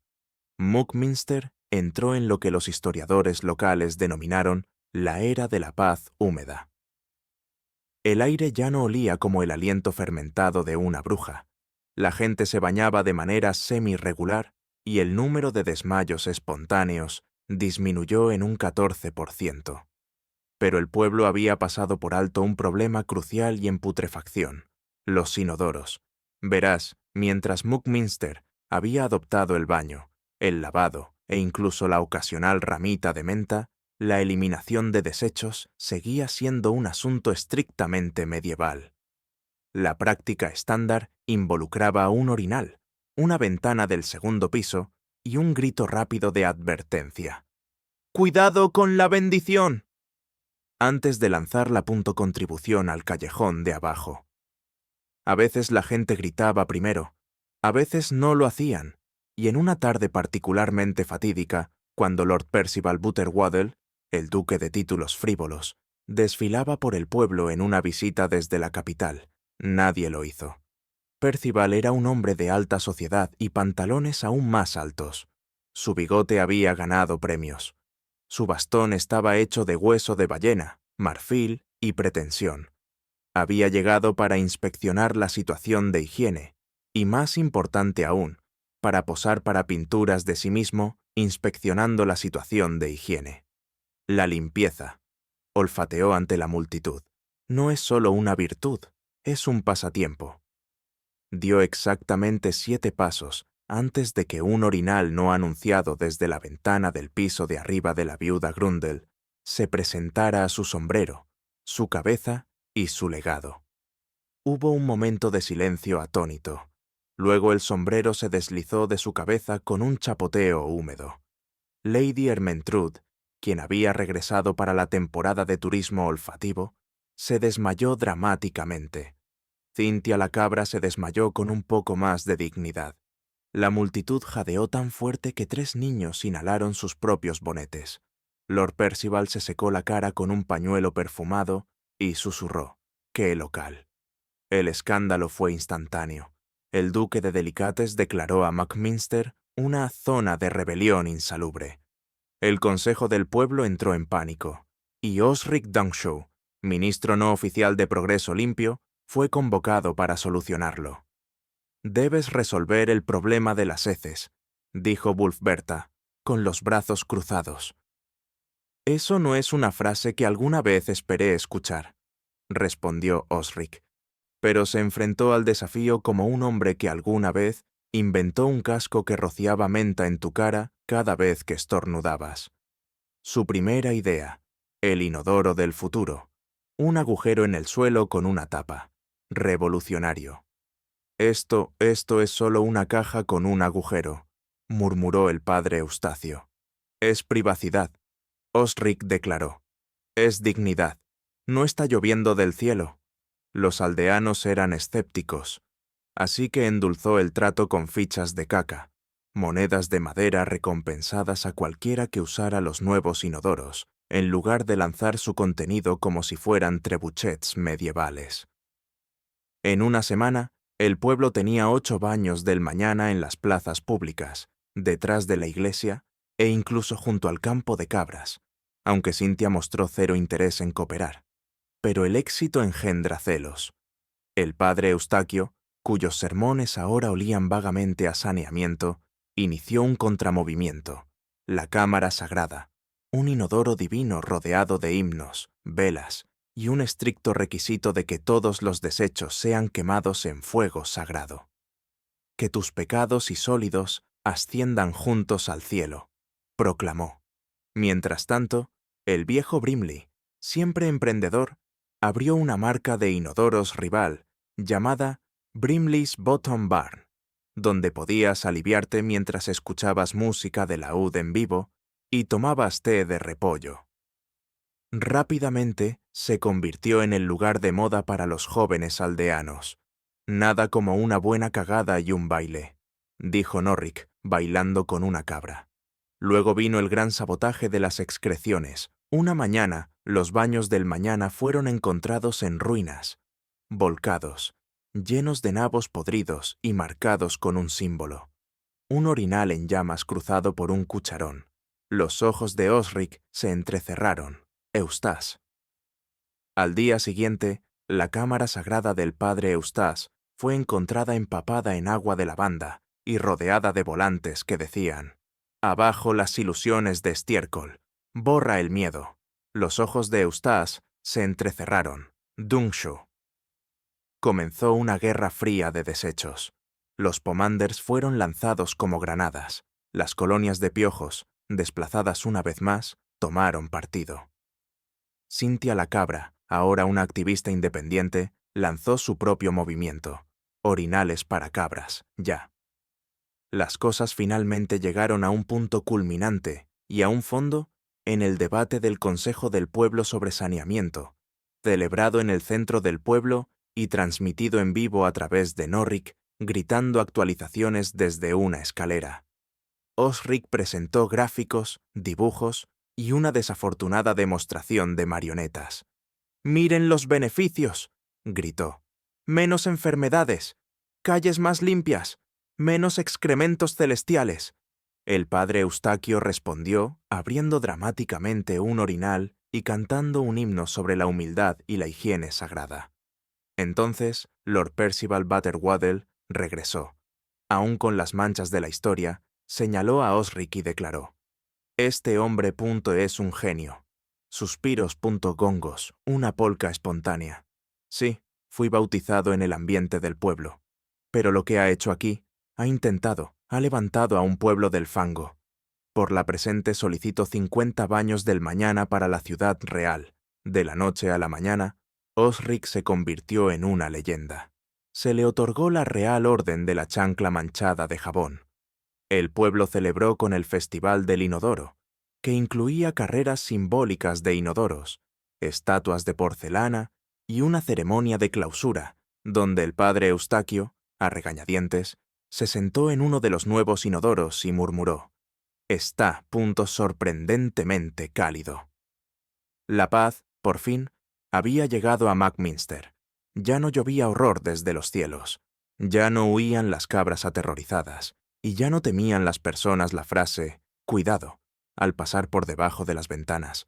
Muckminster entró en lo que los historiadores locales denominaron la era de la paz húmeda. El aire ya no olía como el aliento fermentado de una bruja. La gente se bañaba de manera semi-regular y el número de desmayos espontáneos disminuyó en un 14%. Pero el pueblo había pasado por alto un problema crucial y en putrefacción: los inodoros. Verás, mientras Muckminster había adoptado el baño, el lavado e incluso la ocasional ramita de menta, la eliminación de desechos seguía siendo un asunto estrictamente medieval. La práctica estándar involucraba un orinal, una ventana del segundo piso y un grito rápido de advertencia. ¡Cuidado con la bendición! Antes de lanzar la contribución al callejón de abajo. A veces la gente gritaba primero, a veces no lo hacían, y en una tarde particularmente fatídica, cuando Lord Percival Butterwaddle, el duque de títulos frívolos, desfilaba por el pueblo en una visita desde la capital, nadie lo hizo. Percival era un hombre de alta sociedad y pantalones aún más altos. Su bigote había ganado premios. Su bastón estaba hecho de hueso de ballena, marfil y pretensión. Había llegado para inspeccionar la situación de higiene, y más importante aún, para posar para pinturas de sí mismo, inspeccionando la situación de higiene. La limpieza, olfateó ante la multitud, no es solo una virtud, es un pasatiempo. Dio exactamente 7 pasos antes de que un orinal no anunciado desde la ventana del piso de arriba de la viuda Grundle se presentara a su sombrero, su cabeza y su legado. Hubo un momento de silencio atónito. Luego el sombrero se deslizó de su cabeza con un chapoteo húmedo. Lady Ermentrude, quien había regresado para la temporada de turismo olfativo, se desmayó dramáticamente. Cynthia la cabra se desmayó con un poco más de dignidad. La multitud jadeó tan fuerte que 3 niños inhalaron sus propios bonetes. Lord Percival se secó la cara con un pañuelo perfumado y susurró: ¡Qué local! El escándalo fue instantáneo. El duque de Delicates declaró a Buckminster una zona de rebelión insalubre. El consejo del pueblo entró en pánico, y Osric Dunshaw, ministro no oficial de Progreso Limpio, fue convocado para solucionarlo. «Debes resolver el problema de las heces», dijo Wulfberta, con los brazos cruzados. «Eso no es una frase que alguna vez esperé escuchar», respondió Osric, pero se enfrentó al desafío como un hombre que alguna vez inventó un casco que rociaba menta en tu cara cada vez que estornudabas. Su primera idea, el inodoro del futuro, un agujero en el suelo con una tapa. Revolucionario. Esto es solo una caja con un agujero, murmuró el padre Eustacio. Es privacidad, Osric declaró. Es dignidad. No está lloviendo del cielo. Los aldeanos eran escépticos, así que endulzó el trato con fichas de caca, monedas de madera recompensadas a cualquiera que usara los nuevos inodoros, en lugar de lanzar su contenido como si fueran trebuchets medievales. En una semana, el pueblo tenía 8 baños del mañana en las plazas públicas, detrás de la iglesia e incluso junto al campo de cabras, aunque Cynthia mostró 0 interés en cooperar. Pero el éxito engendra celos. El padre Eustaquio, cuyos sermones ahora olían vagamente a saneamiento, inició un contramovimiento, la cámara sagrada, un inodoro divino rodeado de himnos, velas y un estricto requisito de que todos los desechos sean quemados en fuego sagrado. Que tus pecados y sólidos asciendan juntos al cielo, proclamó. Mientras tanto, el viejo Brimley, siempre emprendedor, abrió una marca de inodoros rival llamada Brimley's Bottom Barn, donde podías aliviarte mientras escuchabas música de laúd en vivo y tomabas té de repollo. Rápidamente se convirtió en el lugar de moda para los jóvenes aldeanos. Nada como una buena cagada y un baile, dijo Norric, bailando con una cabra. Luego vino el gran sabotaje de las excreciones. Una mañana, los baños del mañana fueron encontrados en ruinas, volcados, llenos de nabos podridos y marcados con un símbolo. Un orinal en llamas cruzado por un cucharón. Los ojos de Osric se entrecerraron. Eustace. Al día siguiente, la cámara sagrada del padre Eustace fue encontrada empapada en agua de lavanda y rodeada de volantes que decían: «Abajo las ilusiones de estiércol, borra el miedo». Los ojos de Eustace se entrecerraron. Dunshaw. Comenzó una guerra fría de desechos. Los pomanders fueron lanzados como granadas. Las colonias de piojos, desplazadas una vez más, tomaron partido. Cynthia la cabra, ahora una activista independiente, lanzó su propio movimiento. Orinales para cabras, ya. Las cosas finalmente llegaron a un punto culminante y a un fondo en el debate del Consejo del Pueblo sobre saneamiento, celebrado en el centro del pueblo y transmitido en vivo a través de Norric, gritando actualizaciones desde una escalera. Osric presentó gráficos, dibujos y una desafortunada demostración de marionetas. «¡Miren los beneficios!», gritó. «Menos enfermedades, calles más limpias, menos excrementos celestiales». El padre Eustaquio respondió, abriendo dramáticamente un orinal y cantando un himno sobre la humildad y la higiene sagrada. Entonces, Lord Percival Butterwaddle regresó. Aún con las manchas de la historia, señaló a Osric y declaró: «Este hombre es un genio. Suspiros gongos, una polca espontánea. Sí, fui bautizado en el ambiente del pueblo. Pero lo que ha hecho aquí, ha levantado a un pueblo del fango. Por la presente solicito 50 baños del mañana para la ciudad real». De la noche a la mañana, Osric se convirtió en una leyenda. Se le otorgó la Real Orden de la Chancla Manchada de Jabón. El pueblo celebró con el Festival del Inodoro, que incluía carreras simbólicas de inodoros, estatuas de porcelana y una ceremonia de clausura, donde el padre Eustaquio, a regañadientes, se sentó en uno de los nuevos inodoros y murmuró: «Está sorprendentemente cálido». La paz, por fin, había llegado a Mackminster. Ya no llovía horror desde los cielos. Ya no huían las cabras aterrorizadas, y ya no temían las personas la frase «cuidado» al pasar por debajo de las ventanas.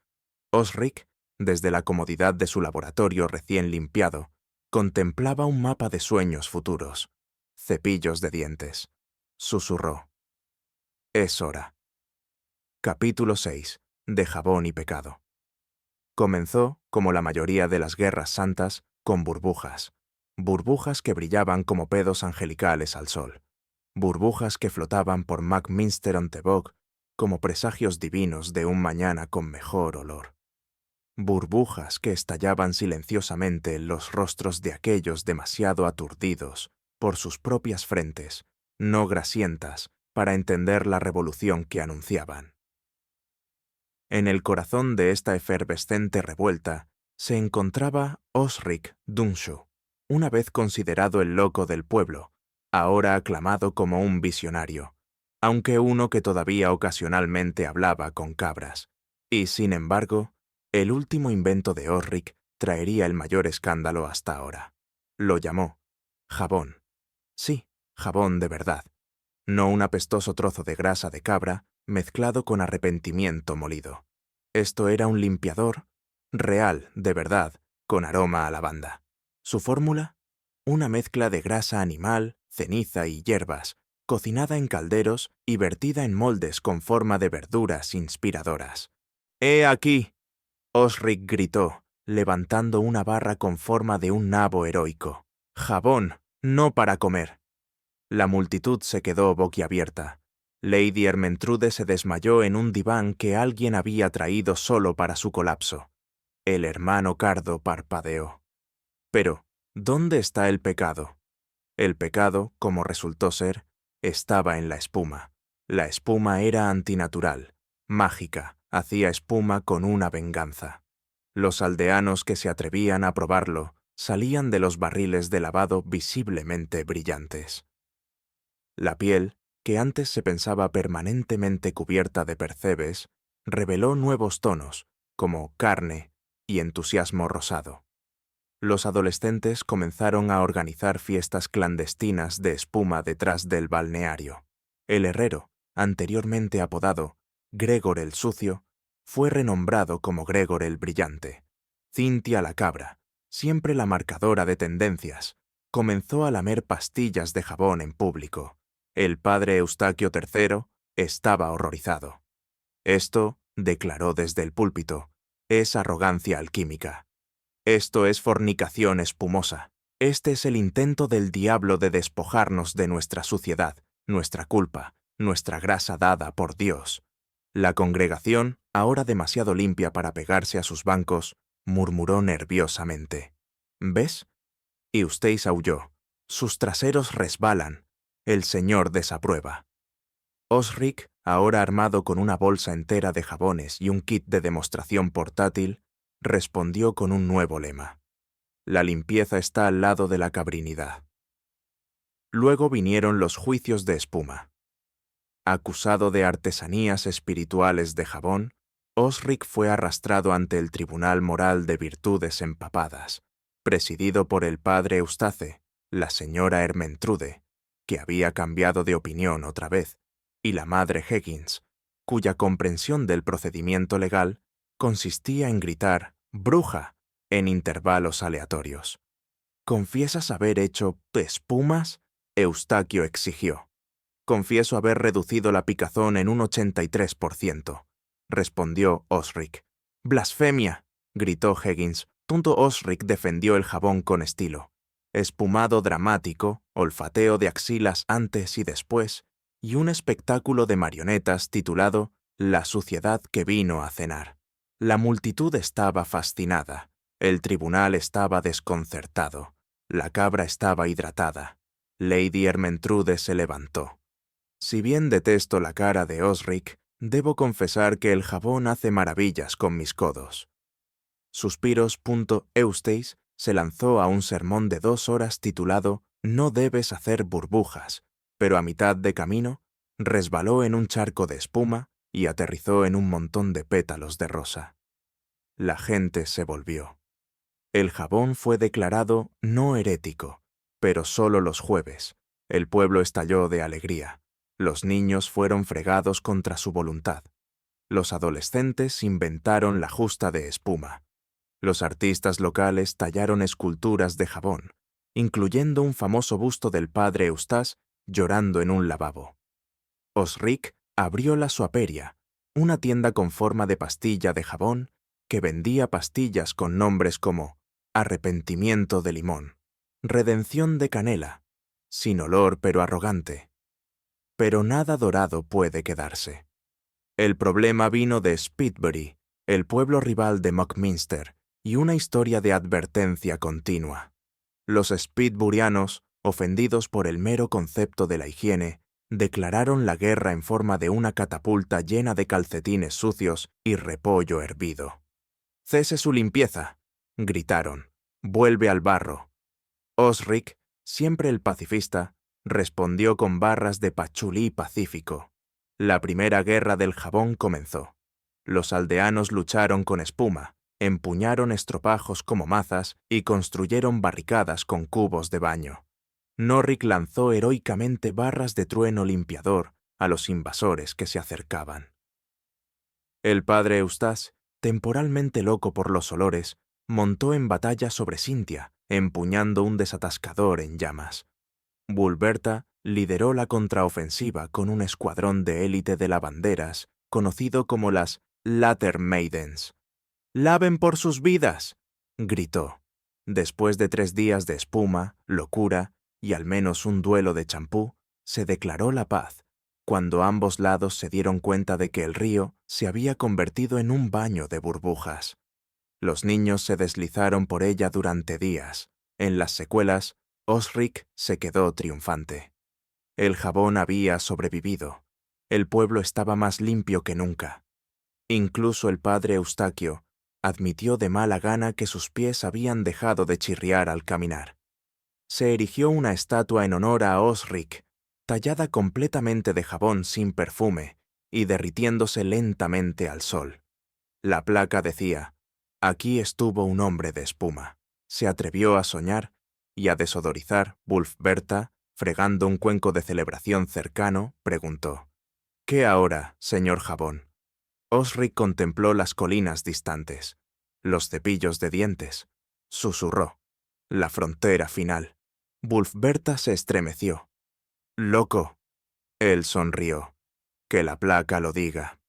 Osric, desde la comodidad de su laboratorio recién limpiado, contemplaba un mapa de sueños futuros. Cepillos de dientes. Susurró: «Es hora». Capítulo 6. De jabón y pecado. Comenzó, como la mayoría de las guerras santas, con burbujas. Burbujas que brillaban como pedos angelicales al sol. Burbujas que flotaban por Mackminster-on-the-Bog como presagios divinos de un mañana con mejor olor. Burbujas que estallaban silenciosamente en los rostros de aquellos demasiado aturdidos por sus propias frentes, no grasientas, para entender la revolución que anunciaban. En el corazón de esta efervescente revuelta se encontraba Osric Dunshaugh, una vez considerado el loco del pueblo, ahora aclamado como un visionario, aunque uno que todavía ocasionalmente hablaba con cabras. Y, sin embargo, el último invento de Osric traería el mayor escándalo hasta ahora. Lo llamó jabón. Sí, jabón de verdad. No un apestoso trozo de grasa de cabra mezclado con arrepentimiento molido. Esto era un limpiador real, de verdad, con aroma a lavanda. Su fórmula: una mezcla de grasa animal, ceniza y hierbas, cocinada en calderos y vertida en moldes con forma de verduras inspiradoras. «¡He aquí!», Osric gritó, levantando una barra con forma de un nabo heroico. «Jabón, no para comer». La multitud se quedó boquiabierta. Lady Ermentrude se desmayó en un diván que alguien había traído solo para su colapso. El hermano Cardo parpadeó. Pero, ¿dónde está el pecado? El pecado, como resultó ser, estaba en la espuma. La espuma era antinatural, mágica, hacía espuma con una venganza. Los aldeanos que se atrevían a probarlo salían de los barriles de lavado visiblemente brillantes. La piel, que antes se pensaba permanentemente cubierta de percebes, reveló nuevos tonos, como carne y entusiasmo rosado. Los adolescentes comenzaron a organizar fiestas clandestinas de espuma detrás del balneario. El herrero, anteriormente apodado Gregor el Sucio, fue renombrado como Gregor el Brillante. Cynthia la cabra, siempre la marcadora de tendencias, comenzó a lamer pastillas de jabón en público. El padre Eustaquio III estaba horrorizado. «Esto», declaró desde el púlpito, «es arrogancia alquímica. Esto es fornicación espumosa. Este es el intento del diablo de despojarnos de nuestra suciedad, nuestra culpa, nuestra grasa dada por Dios». La congregación, ahora demasiado limpia para pegarse a sus bancos, murmuró nerviosamente. «¿Ves?». Y Eustace aulló: «Sus traseros resbalan. El Señor desaprueba». Osric, ahora armado con una bolsa entera de jabones y un kit de demostración portátil, respondió con un nuevo lema: la limpieza está al lado de la cabrinidad. Luego vinieron los juicios de espuma. Acusado de artesanías espirituales de jabón, Osric fue arrastrado ante el Tribunal Moral de Virtudes Empapadas, presidido por el padre Eustace, la señora Ermentrude, que había cambiado de opinión otra vez, y la madre Higgins, cuya comprensión del procedimiento legal consistía en gritar «bruja» en intervalos aleatorios. ¿Confiesas haber hecho espumas?, Eustaquio exigió. «Confieso haber reducido la picazón en un 83%, respondió Osric. «¡Blasfemia!», gritó Higgins. Tonto Osric defendió el jabón con estilo. Espumado dramático, olfateo de axilas antes y después, y un espectáculo de marionetas titulado «La suciedad que vino a cenar». La multitud estaba fascinada, el tribunal estaba desconcertado, la cabra estaba hidratada. Lady Ermentrude se levantó. «Si bien detesto la cara de Osric, debo confesar que el jabón hace maravillas con mis codos». Suspiros. Eustace se lanzó a un sermón de 2 horas titulado «No debes hacer burbujas», pero a mitad de camino resbaló en un charco de espuma y aterrizó en un montón de pétalos de rosa. La gente se volvió. El jabón fue declarado no herético, pero solo los jueves. El pueblo estalló de alegría. Los niños fueron fregados contra su voluntad. Los adolescentes inventaron la justa de espuma. Los artistas locales tallaron esculturas de jabón, incluyendo un famoso busto del padre Eustace llorando en un lavabo. Osric abrió la Soaperia, una tienda con forma de pastilla de jabón que vendía pastillas con nombres como Arrepentimiento de limón, Redención de canela, sin olor pero arrogante. Pero nada dorado puede quedarse. El problema vino de Speedbury, el pueblo rival de Muckminster, y una historia de advertencia continua. Los Speedburianos, ofendidos por el mero concepto de la higiene, declararon la guerra en forma de una catapulta llena de calcetines sucios y repollo hervido. «Cese su limpieza», gritaron. «Vuelve al barro». Osric, siempre el pacifista, respondió con barras de pachulí pacífico. La primera guerra del jabón comenzó. Los aldeanos lucharon con espuma, empuñaron estropajos como mazas y construyeron barricadas con cubos de baño. Norric lanzó heroicamente barras de trueno limpiador a los invasores que se acercaban. El padre Eustace, temporalmente loco por los olores, montó en batalla sobre Cynthia, empuñando un desatascador en llamas. Bulberta lideró la contraofensiva con un escuadrón de élite de lavanderas, conocido como las Latter Maidens. «¡Laven por sus vidas!», gritó. Después de 3 días de espuma, locura y al menos un duelo de champú, se declaró la paz, cuando ambos lados se dieron cuenta de que el río se había convertido en un baño de burbujas. Los niños se deslizaron por ella durante días. En las secuelas, Osric se quedó triunfante. El jabón había sobrevivido. El pueblo estaba más limpio que nunca. Incluso el padre Eustaquio admitió de mala gana que sus pies habían dejado de chirriar al caminar. Se erigió una estatua en honor a Osric, tallada completamente de jabón sin perfume y derritiéndose lentamente al sol. La placa decía: «Aquí estuvo un hombre de espuma». Se atrevió a soñar y a desodorizar. Bulberta, fregando un cuenco de celebración cercano, preguntó: «¿Qué ahora, señor jabón?». Osric contempló las colinas distantes, los cepillos de dientes. Susurró: «La frontera final». Bulberta se estremeció. «Loco». Él sonrió. «Que la placa lo diga».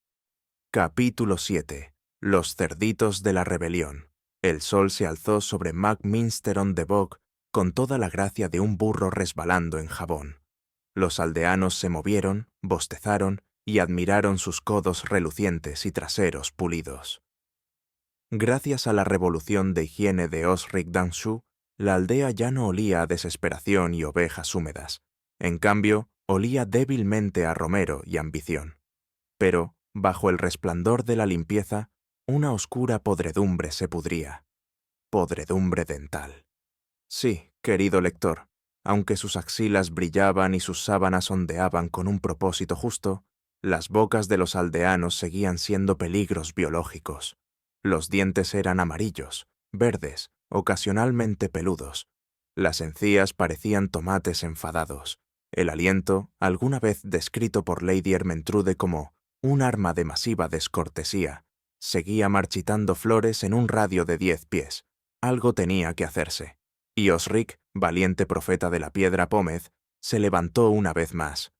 Capítulo 7. Los cerditos de la rebelión. El sol se alzó sobre Muckminster-on-the-Bog con toda la gracia de un burro resbalando en jabón. Los aldeanos se movieron, bostezaron y admiraron sus codos relucientes y traseros pulidos. Gracias a la revolución de higiene de Osric Danshaw, la aldea ya no olía a desesperación y ovejas húmedas. En cambio, Olía débilmente a romero y ambición. Pero, bajo el resplandor de la limpieza, una oscura podredumbre se pudría. Podredumbre dental. Sí, querido lector, aunque sus axilas brillaban y sus sábanas ondeaban con un propósito justo, las bocas de los aldeanos seguían siendo peligros biológicos. Los dientes eran amarillos, verdes, ocasionalmente peludos. Las encías parecían tomates enfadados. El aliento, alguna vez descrito por Lady Ermentrude como un arma de masiva descortesía, seguía marchitando flores en un radio de 10 pies. Algo tenía que hacerse. Y Osric, valiente profeta de la piedra pómez, se levantó una vez más.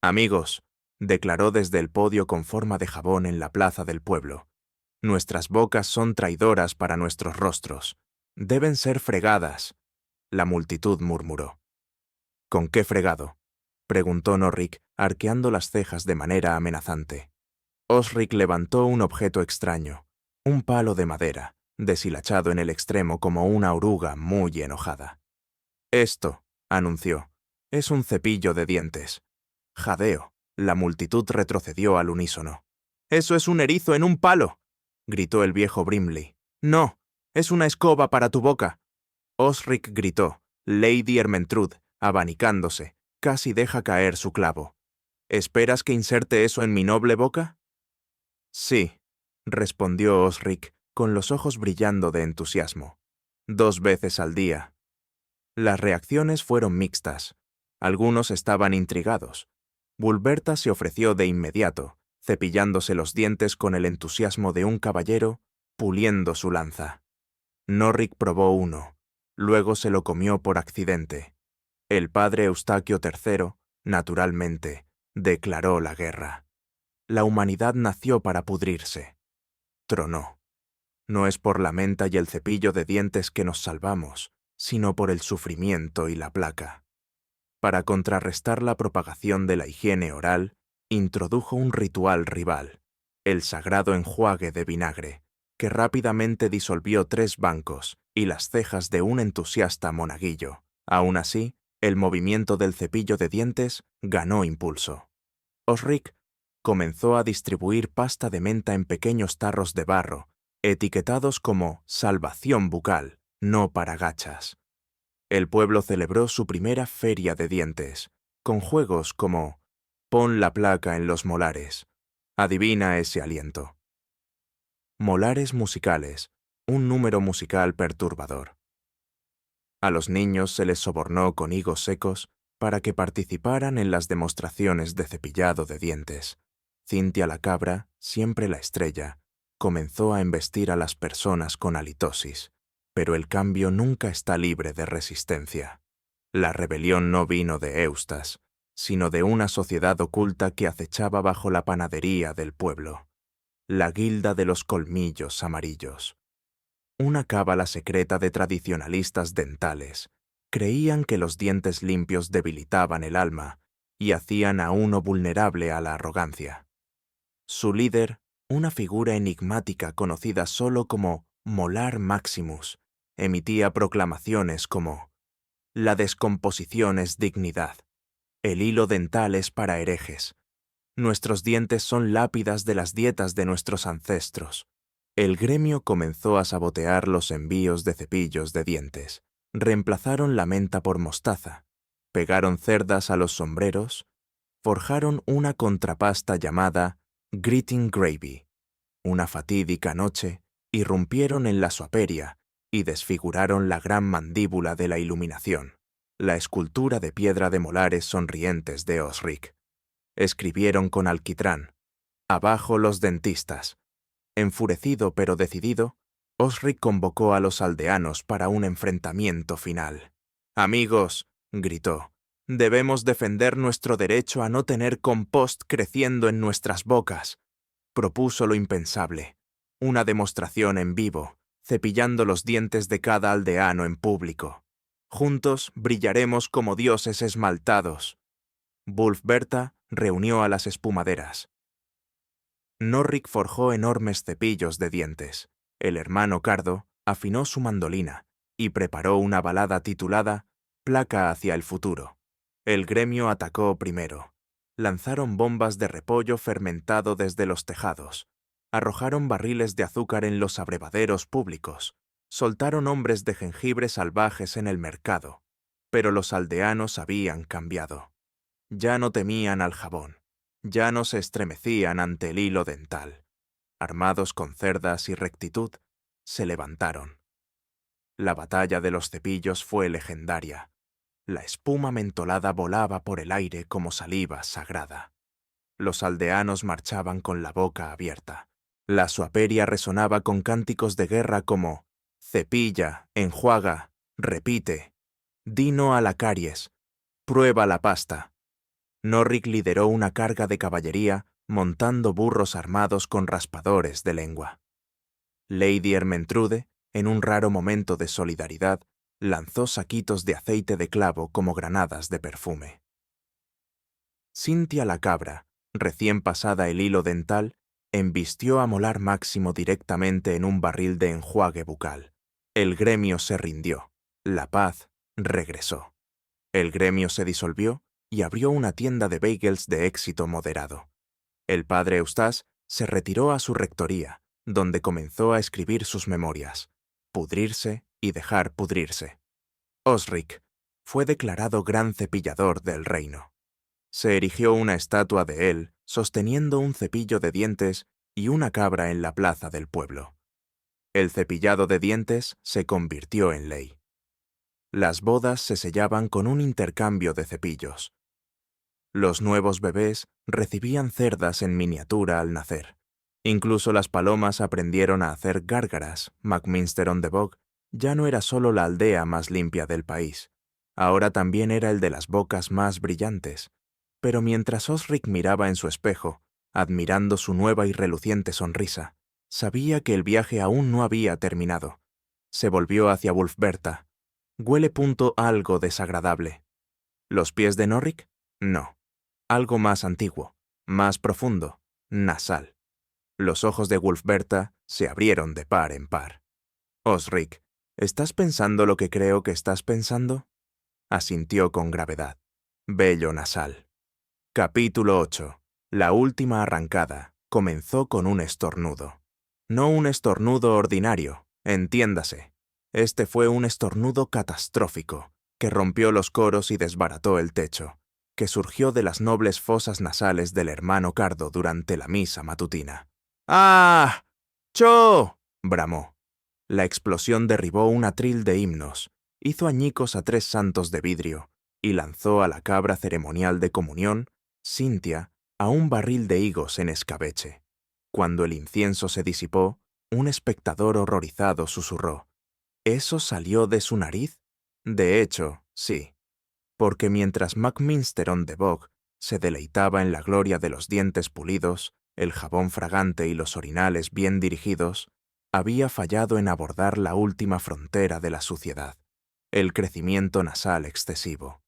«Amigos», declaró desde el podio con forma de jabón en la plaza del pueblo, «nuestras bocas son traidoras para nuestros rostros. Deben ser fregadas». La multitud murmuró. «¿Con qué fregado?», preguntó Norric, arqueando las cejas de manera amenazante. Osric levantó un objeto extraño, un palo de madera, deshilachado en el extremo como una oruga muy enojada. «Esto», anunció, «es un cepillo de dientes». Jadeo. La multitud retrocedió al unísono. «¡Eso es un erizo en un palo!», gritó el viejo Brimley. «No, es una escoba para tu boca». Osric gritó. Lady Ermentrude, abanicándose, casi deja caer su clavo. «¿Esperas que inserte eso en mi noble boca?». «Sí», respondió Osric, con los ojos brillando de entusiasmo. «2 veces al día». Las reacciones fueron mixtas. Algunos estaban intrigados. Bulberta se ofreció de inmediato, cepillándose los dientes con el entusiasmo de un caballero, puliendo su lanza. Norric probó uno, luego se lo comió por accidente. El padre Eustaquio III, naturalmente, declaró la guerra. La humanidad nació para pudrirse. Tronó. No es por la menta y el cepillo de dientes que nos salvamos, sino por el sufrimiento y la placa. Para contrarrestar la propagación de la higiene oral, introdujo un ritual rival, el sagrado enjuague de vinagre, que rápidamente disolvió 3 bancos y las cejas de un entusiasta monaguillo. Aún así, el movimiento del cepillo de dientes ganó impulso. Osric comenzó a distribuir pasta de menta en pequeños tarros de barro, etiquetados como «salvación bucal», no para gachas. El pueblo celebró su primera feria de dientes, con juegos como «pon la placa en los molares», «adivina ese aliento». Molares musicales, un número musical perturbador. A los niños se les sobornó con higos secos para que participaran en las demostraciones de cepillado de dientes. Cintia la cabra, siempre la estrella, comenzó a embestir a las personas con halitosis, pero el cambio nunca está libre de resistencia. La rebelión no vino de Eustas, sino de una sociedad oculta que acechaba bajo la panadería del pueblo, la Guilda de los Colmillos Amarillos. Una cábala secreta de tradicionalistas dentales. Creían que los dientes limpios debilitaban el alma y hacían a uno vulnerable a la arrogancia. Su líder, una figura enigmática conocida solo como Molar Maximus, emitía proclamaciones como «La descomposición es dignidad. El hilo dental es para herejes. Nuestros dientes son lápidas de las dietas de nuestros ancestros». El gremio comenzó a sabotear los envíos de cepillos de dientes. Reemplazaron la menta por mostaza, pegaron cerdas a los sombreros, forjaron una contrapasta llamada Greeting Gravy. Una fatídica noche, irrumpieron en la soaperia y desfiguraron la gran mandíbula de la iluminación, la escultura de piedra de molares sonrientes de Osric. Escribieron con alquitrán: «Abajo los dentistas». Enfurecido pero decidido, Osric convocó a los aldeanos para un enfrentamiento final. «Amigos», gritó, «debemos defender nuestro derecho a no tener compost creciendo en nuestras bocas». Propuso lo impensable, una demostración en vivo, cepillando los dientes de cada aldeano en público. «Juntos brillaremos como dioses esmaltados». Bulberta reunió a las espumaderas. Norric forjó enormes cepillos de dientes. El hermano Cardo afinó su mandolina y preparó una balada titulada «Placa hacia el futuro». El gremio atacó primero. Lanzaron bombas de repollo fermentado desde los tejados. Arrojaron barriles de azúcar en los abrevaderos públicos. Soltaron hombres de jengibre salvajes en el mercado. Pero los aldeanos habían cambiado. Ya no temían al jabón. Ya no se estremecían ante el hilo dental. Armados con cerdas y rectitud, se levantaron. La batalla de los cepillos fue legendaria. La espuma mentolada volaba por el aire como saliva sagrada. Los aldeanos marchaban con la boca abierta. La suaperia resonaba con cánticos de guerra como «Cepilla, enjuaga, repite, di no a la caries, prueba la pasta». Norric lideró una carga de caballería montando burros armados con raspadores de lengua. Lady Ermentrude, en un raro momento de solidaridad, lanzó saquitos de aceite de clavo como granadas de perfume. Cynthia la cabra, recién pasada el hilo dental, embistió a Molar Máximo directamente en un barril de enjuague bucal. El gremio se rindió. La paz regresó. El gremio se disolvió y abrió una tienda de bagels de éxito moderado. El padre Eustace se retiró a su rectoría, donde comenzó a escribir sus memorias, pudrirse y dejar pudrirse. Osric fue declarado gran cepillador del reino. Se erigió una estatua de él sosteniendo un cepillo de dientes y una cabra en la plaza del pueblo. El cepillado de dientes se convirtió en ley. Las bodas se sellaban con un intercambio de cepillos. Los nuevos bebés recibían cerdas en miniatura al nacer. Incluso las palomas aprendieron a hacer gárgaras. Macminster-on-the-Bog ya no era solo la aldea más limpia del país. Ahora también era el de las bocas más brillantes. Pero mientras Osric miraba en su espejo, admirando su nueva y reluciente sonrisa, sabía que el viaje aún no había terminado. Se volvió hacia Wulfberta. «Huele algo desagradable». ¿Los pies de Norric? No. Algo más antiguo, más profundo, nasal. Los ojos de Wulfberta se abrieron de par en par. «Osric, ¿estás pensando lo que creo que estás pensando?», asintió con gravedad. Vello nasal. Capítulo 8. La última arrancada comenzó con un estornudo. No un estornudo ordinario, entiéndase. Este fue un estornudo catastrófico, que rompió los coros y desbarató el techo, que surgió de las nobles fosas nasales del hermano Cardo durante la misa matutina. «¡Ah! ¡Cho!», bramó. La explosión derribó un atril de himnos, hizo añicos a 3 santos de vidrio y lanzó a la cabra ceremonial de comunión, Cynthia, a un barril de higos en escabeche. Cuando el incienso se disipó, un espectador horrorizado susurró: «¿Eso salió de su nariz?». De hecho, sí, porque mientras Macminster-on-the-Bog se deleitaba en la gloria de los dientes pulidos, el jabón fragante y los orinales bien dirigidos, había fallado en abordar la última frontera de la suciedad, el crecimiento nasal excesivo.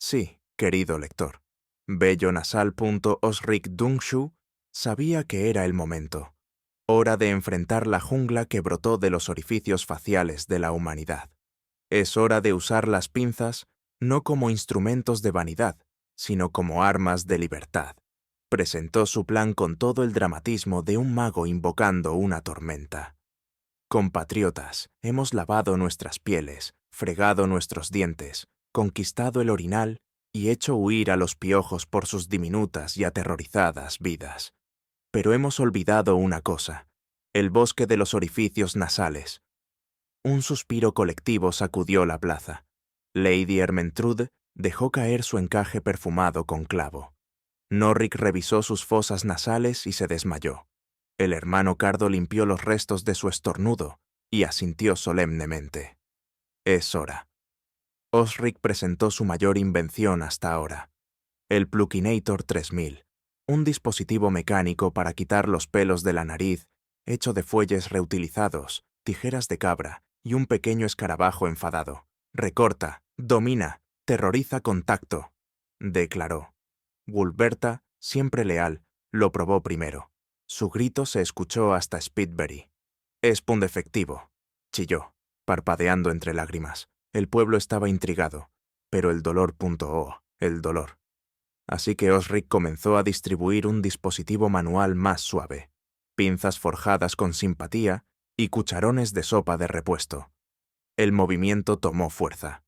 Sí, querido lector, bellonasal.osric-dunkshu sabía que era el momento, hora de enfrentar la jungla que brotó de los orificios faciales de la humanidad. Es hora de usar las pinzas no como instrumentos de vanidad, sino como armas de libertad. Presentó su plan con todo el dramatismo de un mago invocando una tormenta. «Compatriotas, hemos lavado nuestras pieles, fregado nuestros dientes, conquistado el orinal y hecho huir a los piojos por sus diminutas y aterrorizadas vidas. Pero hemos olvidado una cosa, el bosque de los orificios nasales». Un suspiro colectivo sacudió la plaza. Lady Ermentrude dejó caer su encaje perfumado con clavo. Norric revisó sus fosas nasales y se desmayó. El hermano Cardo limpió los restos de su estornudo y asintió solemnemente. «Es hora». Osric presentó su mayor invención hasta ahora, el Plukinator 3000, un dispositivo mecánico para quitar los pelos de la nariz, hecho de fuelles reutilizados, tijeras de cabra y un pequeño escarabajo enfadado. «Recorta, domina, terroriza con tacto», declaró. Wulfberta, siempre leal, lo probó primero. Su grito se escuchó hasta Spitberry. «Es pundefectivo», chilló, parpadeando entre lágrimas. El pueblo estaba intrigado, pero el dolor el dolor. Así que Osric comenzó a distribuir un dispositivo manual más suave, pinzas forjadas con simpatía y cucharones de sopa de repuesto. El movimiento tomó fuerza.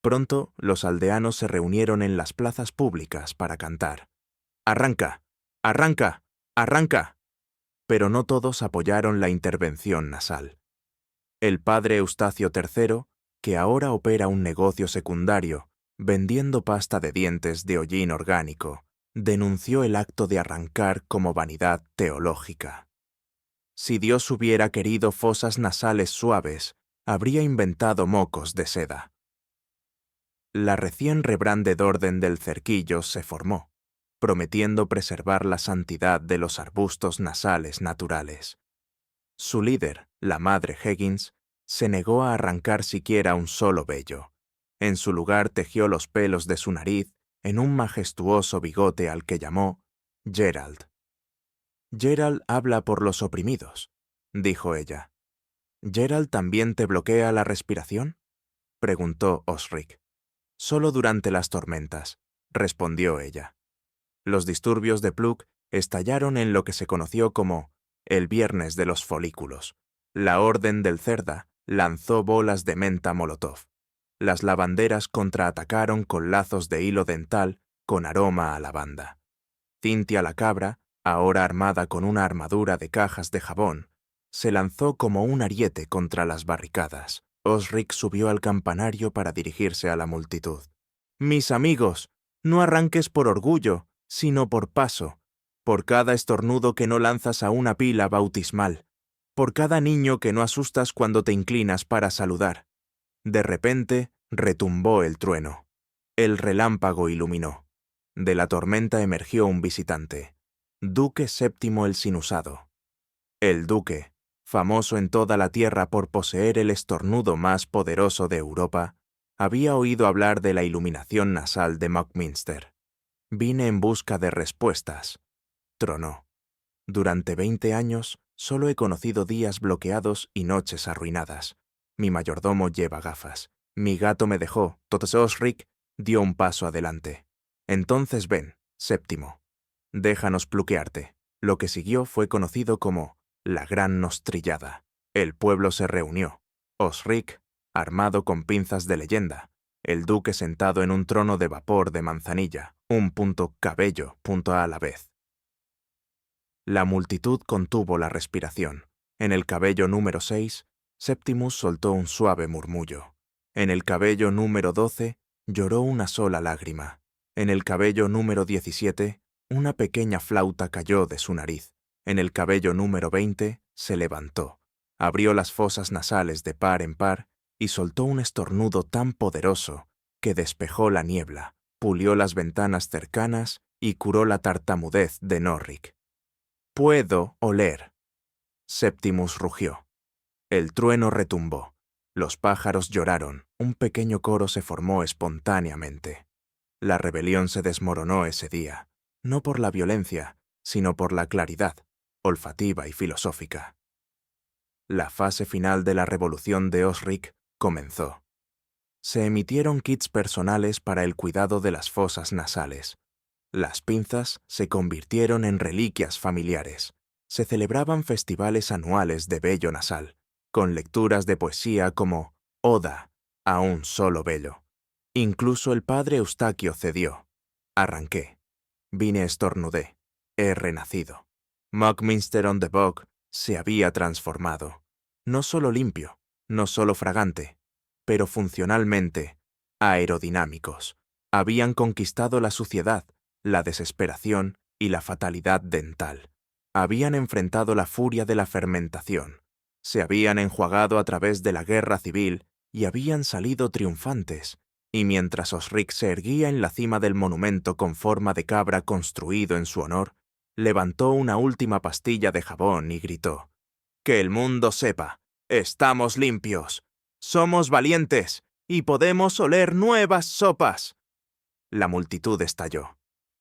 Pronto los aldeanos se reunieron en las plazas públicas para cantar. ¡Arranca! ¡Arranca! ¡Arranca! Pero no todos apoyaron la intervención nasal. El padre Eustacio III, que ahora opera un negocio secundario, vendiendo pasta de dientes de hollín orgánico, denunció el acto de arrancar como vanidad teológica. Si Dios hubiera querido fosas nasales suaves, habría inventado mocos de seda. La recién rebranded Orden del Cerquillo se formó, prometiendo preservar la santidad de los arbustos nasales naturales. Su líder, la madre Higgins, se negó a arrancar siquiera un solo vello. En su lugar tejió los pelos de su nariz en un majestuoso bigote al que llamó Gerald. «Gerald habla por los oprimidos», dijo ella. «¿Gerald también te bloquea la respiración?», preguntó Osric. «Solo durante las tormentas», respondió ella. Los disturbios de Pluck estallaron en lo que se conoció como el Viernes de los Folículos. La Orden del Cerda lanzó bolas de menta molotov. Las lavanderas contraatacaron con lazos de hilo dental con aroma a lavanda. Cintia la cabra, ahora armada con una armadura de cajas de jabón, se lanzó como un ariete contra las barricadas. Osric subió al campanario para dirigirse a la multitud. «Mis amigos, no arranques por orgullo, sino por paso, por cada estornudo que no lanzas a una pila bautismal, por cada niño que no asustas cuando te inclinas para saludar». De repente, retumbó el trueno. El relámpago iluminó. De la tormenta emergió un visitante, Duque VII el Sinusado. El duque, famoso en toda la tierra por poseer el estornudo más poderoso de Europa, había oído hablar de la iluminación nasal de Buckminster. «Vine en busca de respuestas», tronó. «Durante 20 años solo he conocido días bloqueados y noches arruinadas. Mi mayordomo lleva gafas. Mi gato me dejó. Entonces Osric dio un paso adelante. Entonces ven, séptimo. Déjanos pluquearte». Lo que siguió fue conocido como la Gran Nostrillada. El pueblo se reunió. Osric, armado con pinzas de leyenda. El duque sentado en un trono de vapor de manzanilla, un cabello a la vez. La multitud contuvo la respiración. En el cabello número 6, Septimus soltó un suave murmullo. En el cabello número 12, lloró una sola lágrima. En el cabello número 17, una pequeña flauta cayó de su nariz. En el cabello número 20, se levantó, abrió las fosas nasales de par en par y soltó un estornudo tan poderoso que despejó la niebla, pulió las ventanas cercanas y curó la tartamudez de Norric. «Puedo oler». Septimus rugió. El trueno retumbó. Los pájaros lloraron. Un pequeño coro se formó espontáneamente. La rebelión se desmoronó ese día, no por la violencia, sino por la claridad, olfativa y filosófica. La fase final de la revolución de Osric comenzó. Se emitieron kits personales para el cuidado de las fosas nasales. Las pinzas se convirtieron en reliquias familiares. Se celebraban festivales anuales de vello nasal, con lecturas de poesía como Oda a un solo vello. Incluso el padre Eustaquio cedió. Arranqué. Vine estornudé. He renacido. Buckminster on the Bog se había transformado. No solo limpio, no solo fragante, pero funcionalmente aerodinámicos. Habían conquistado la suciedad, la desesperación y la fatalidad dental. Habían enfrentado la furia de la fermentación. Se habían enjuagado a través de la guerra civil y habían salido triunfantes. Y mientras Osric se erguía en la cima del monumento con forma de cabra construido en su honor, levantó una última pastilla de jabón y gritó: «Que el mundo sepa, estamos limpios, somos valientes y podemos oler nuevas sopas». La multitud estalló.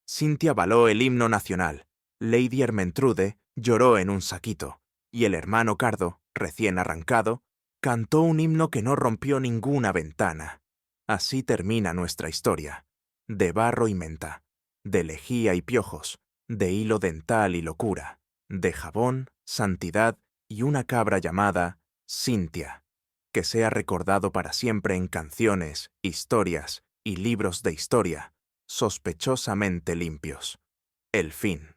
Cintia baló el himno nacional, Lady Ermentrude lloró en un saquito, y el hermano Cardo, recién arrancado, cantó un himno que no rompió ninguna ventana. Así termina nuestra historia. de barro y menta, de lejía y piojos, de hilo dental y locura, de jabón, santidad y una cabra llamada Cintia, que sea recordado para siempre en canciones, historias y libros de historia, sospechosamente limpios. El fin.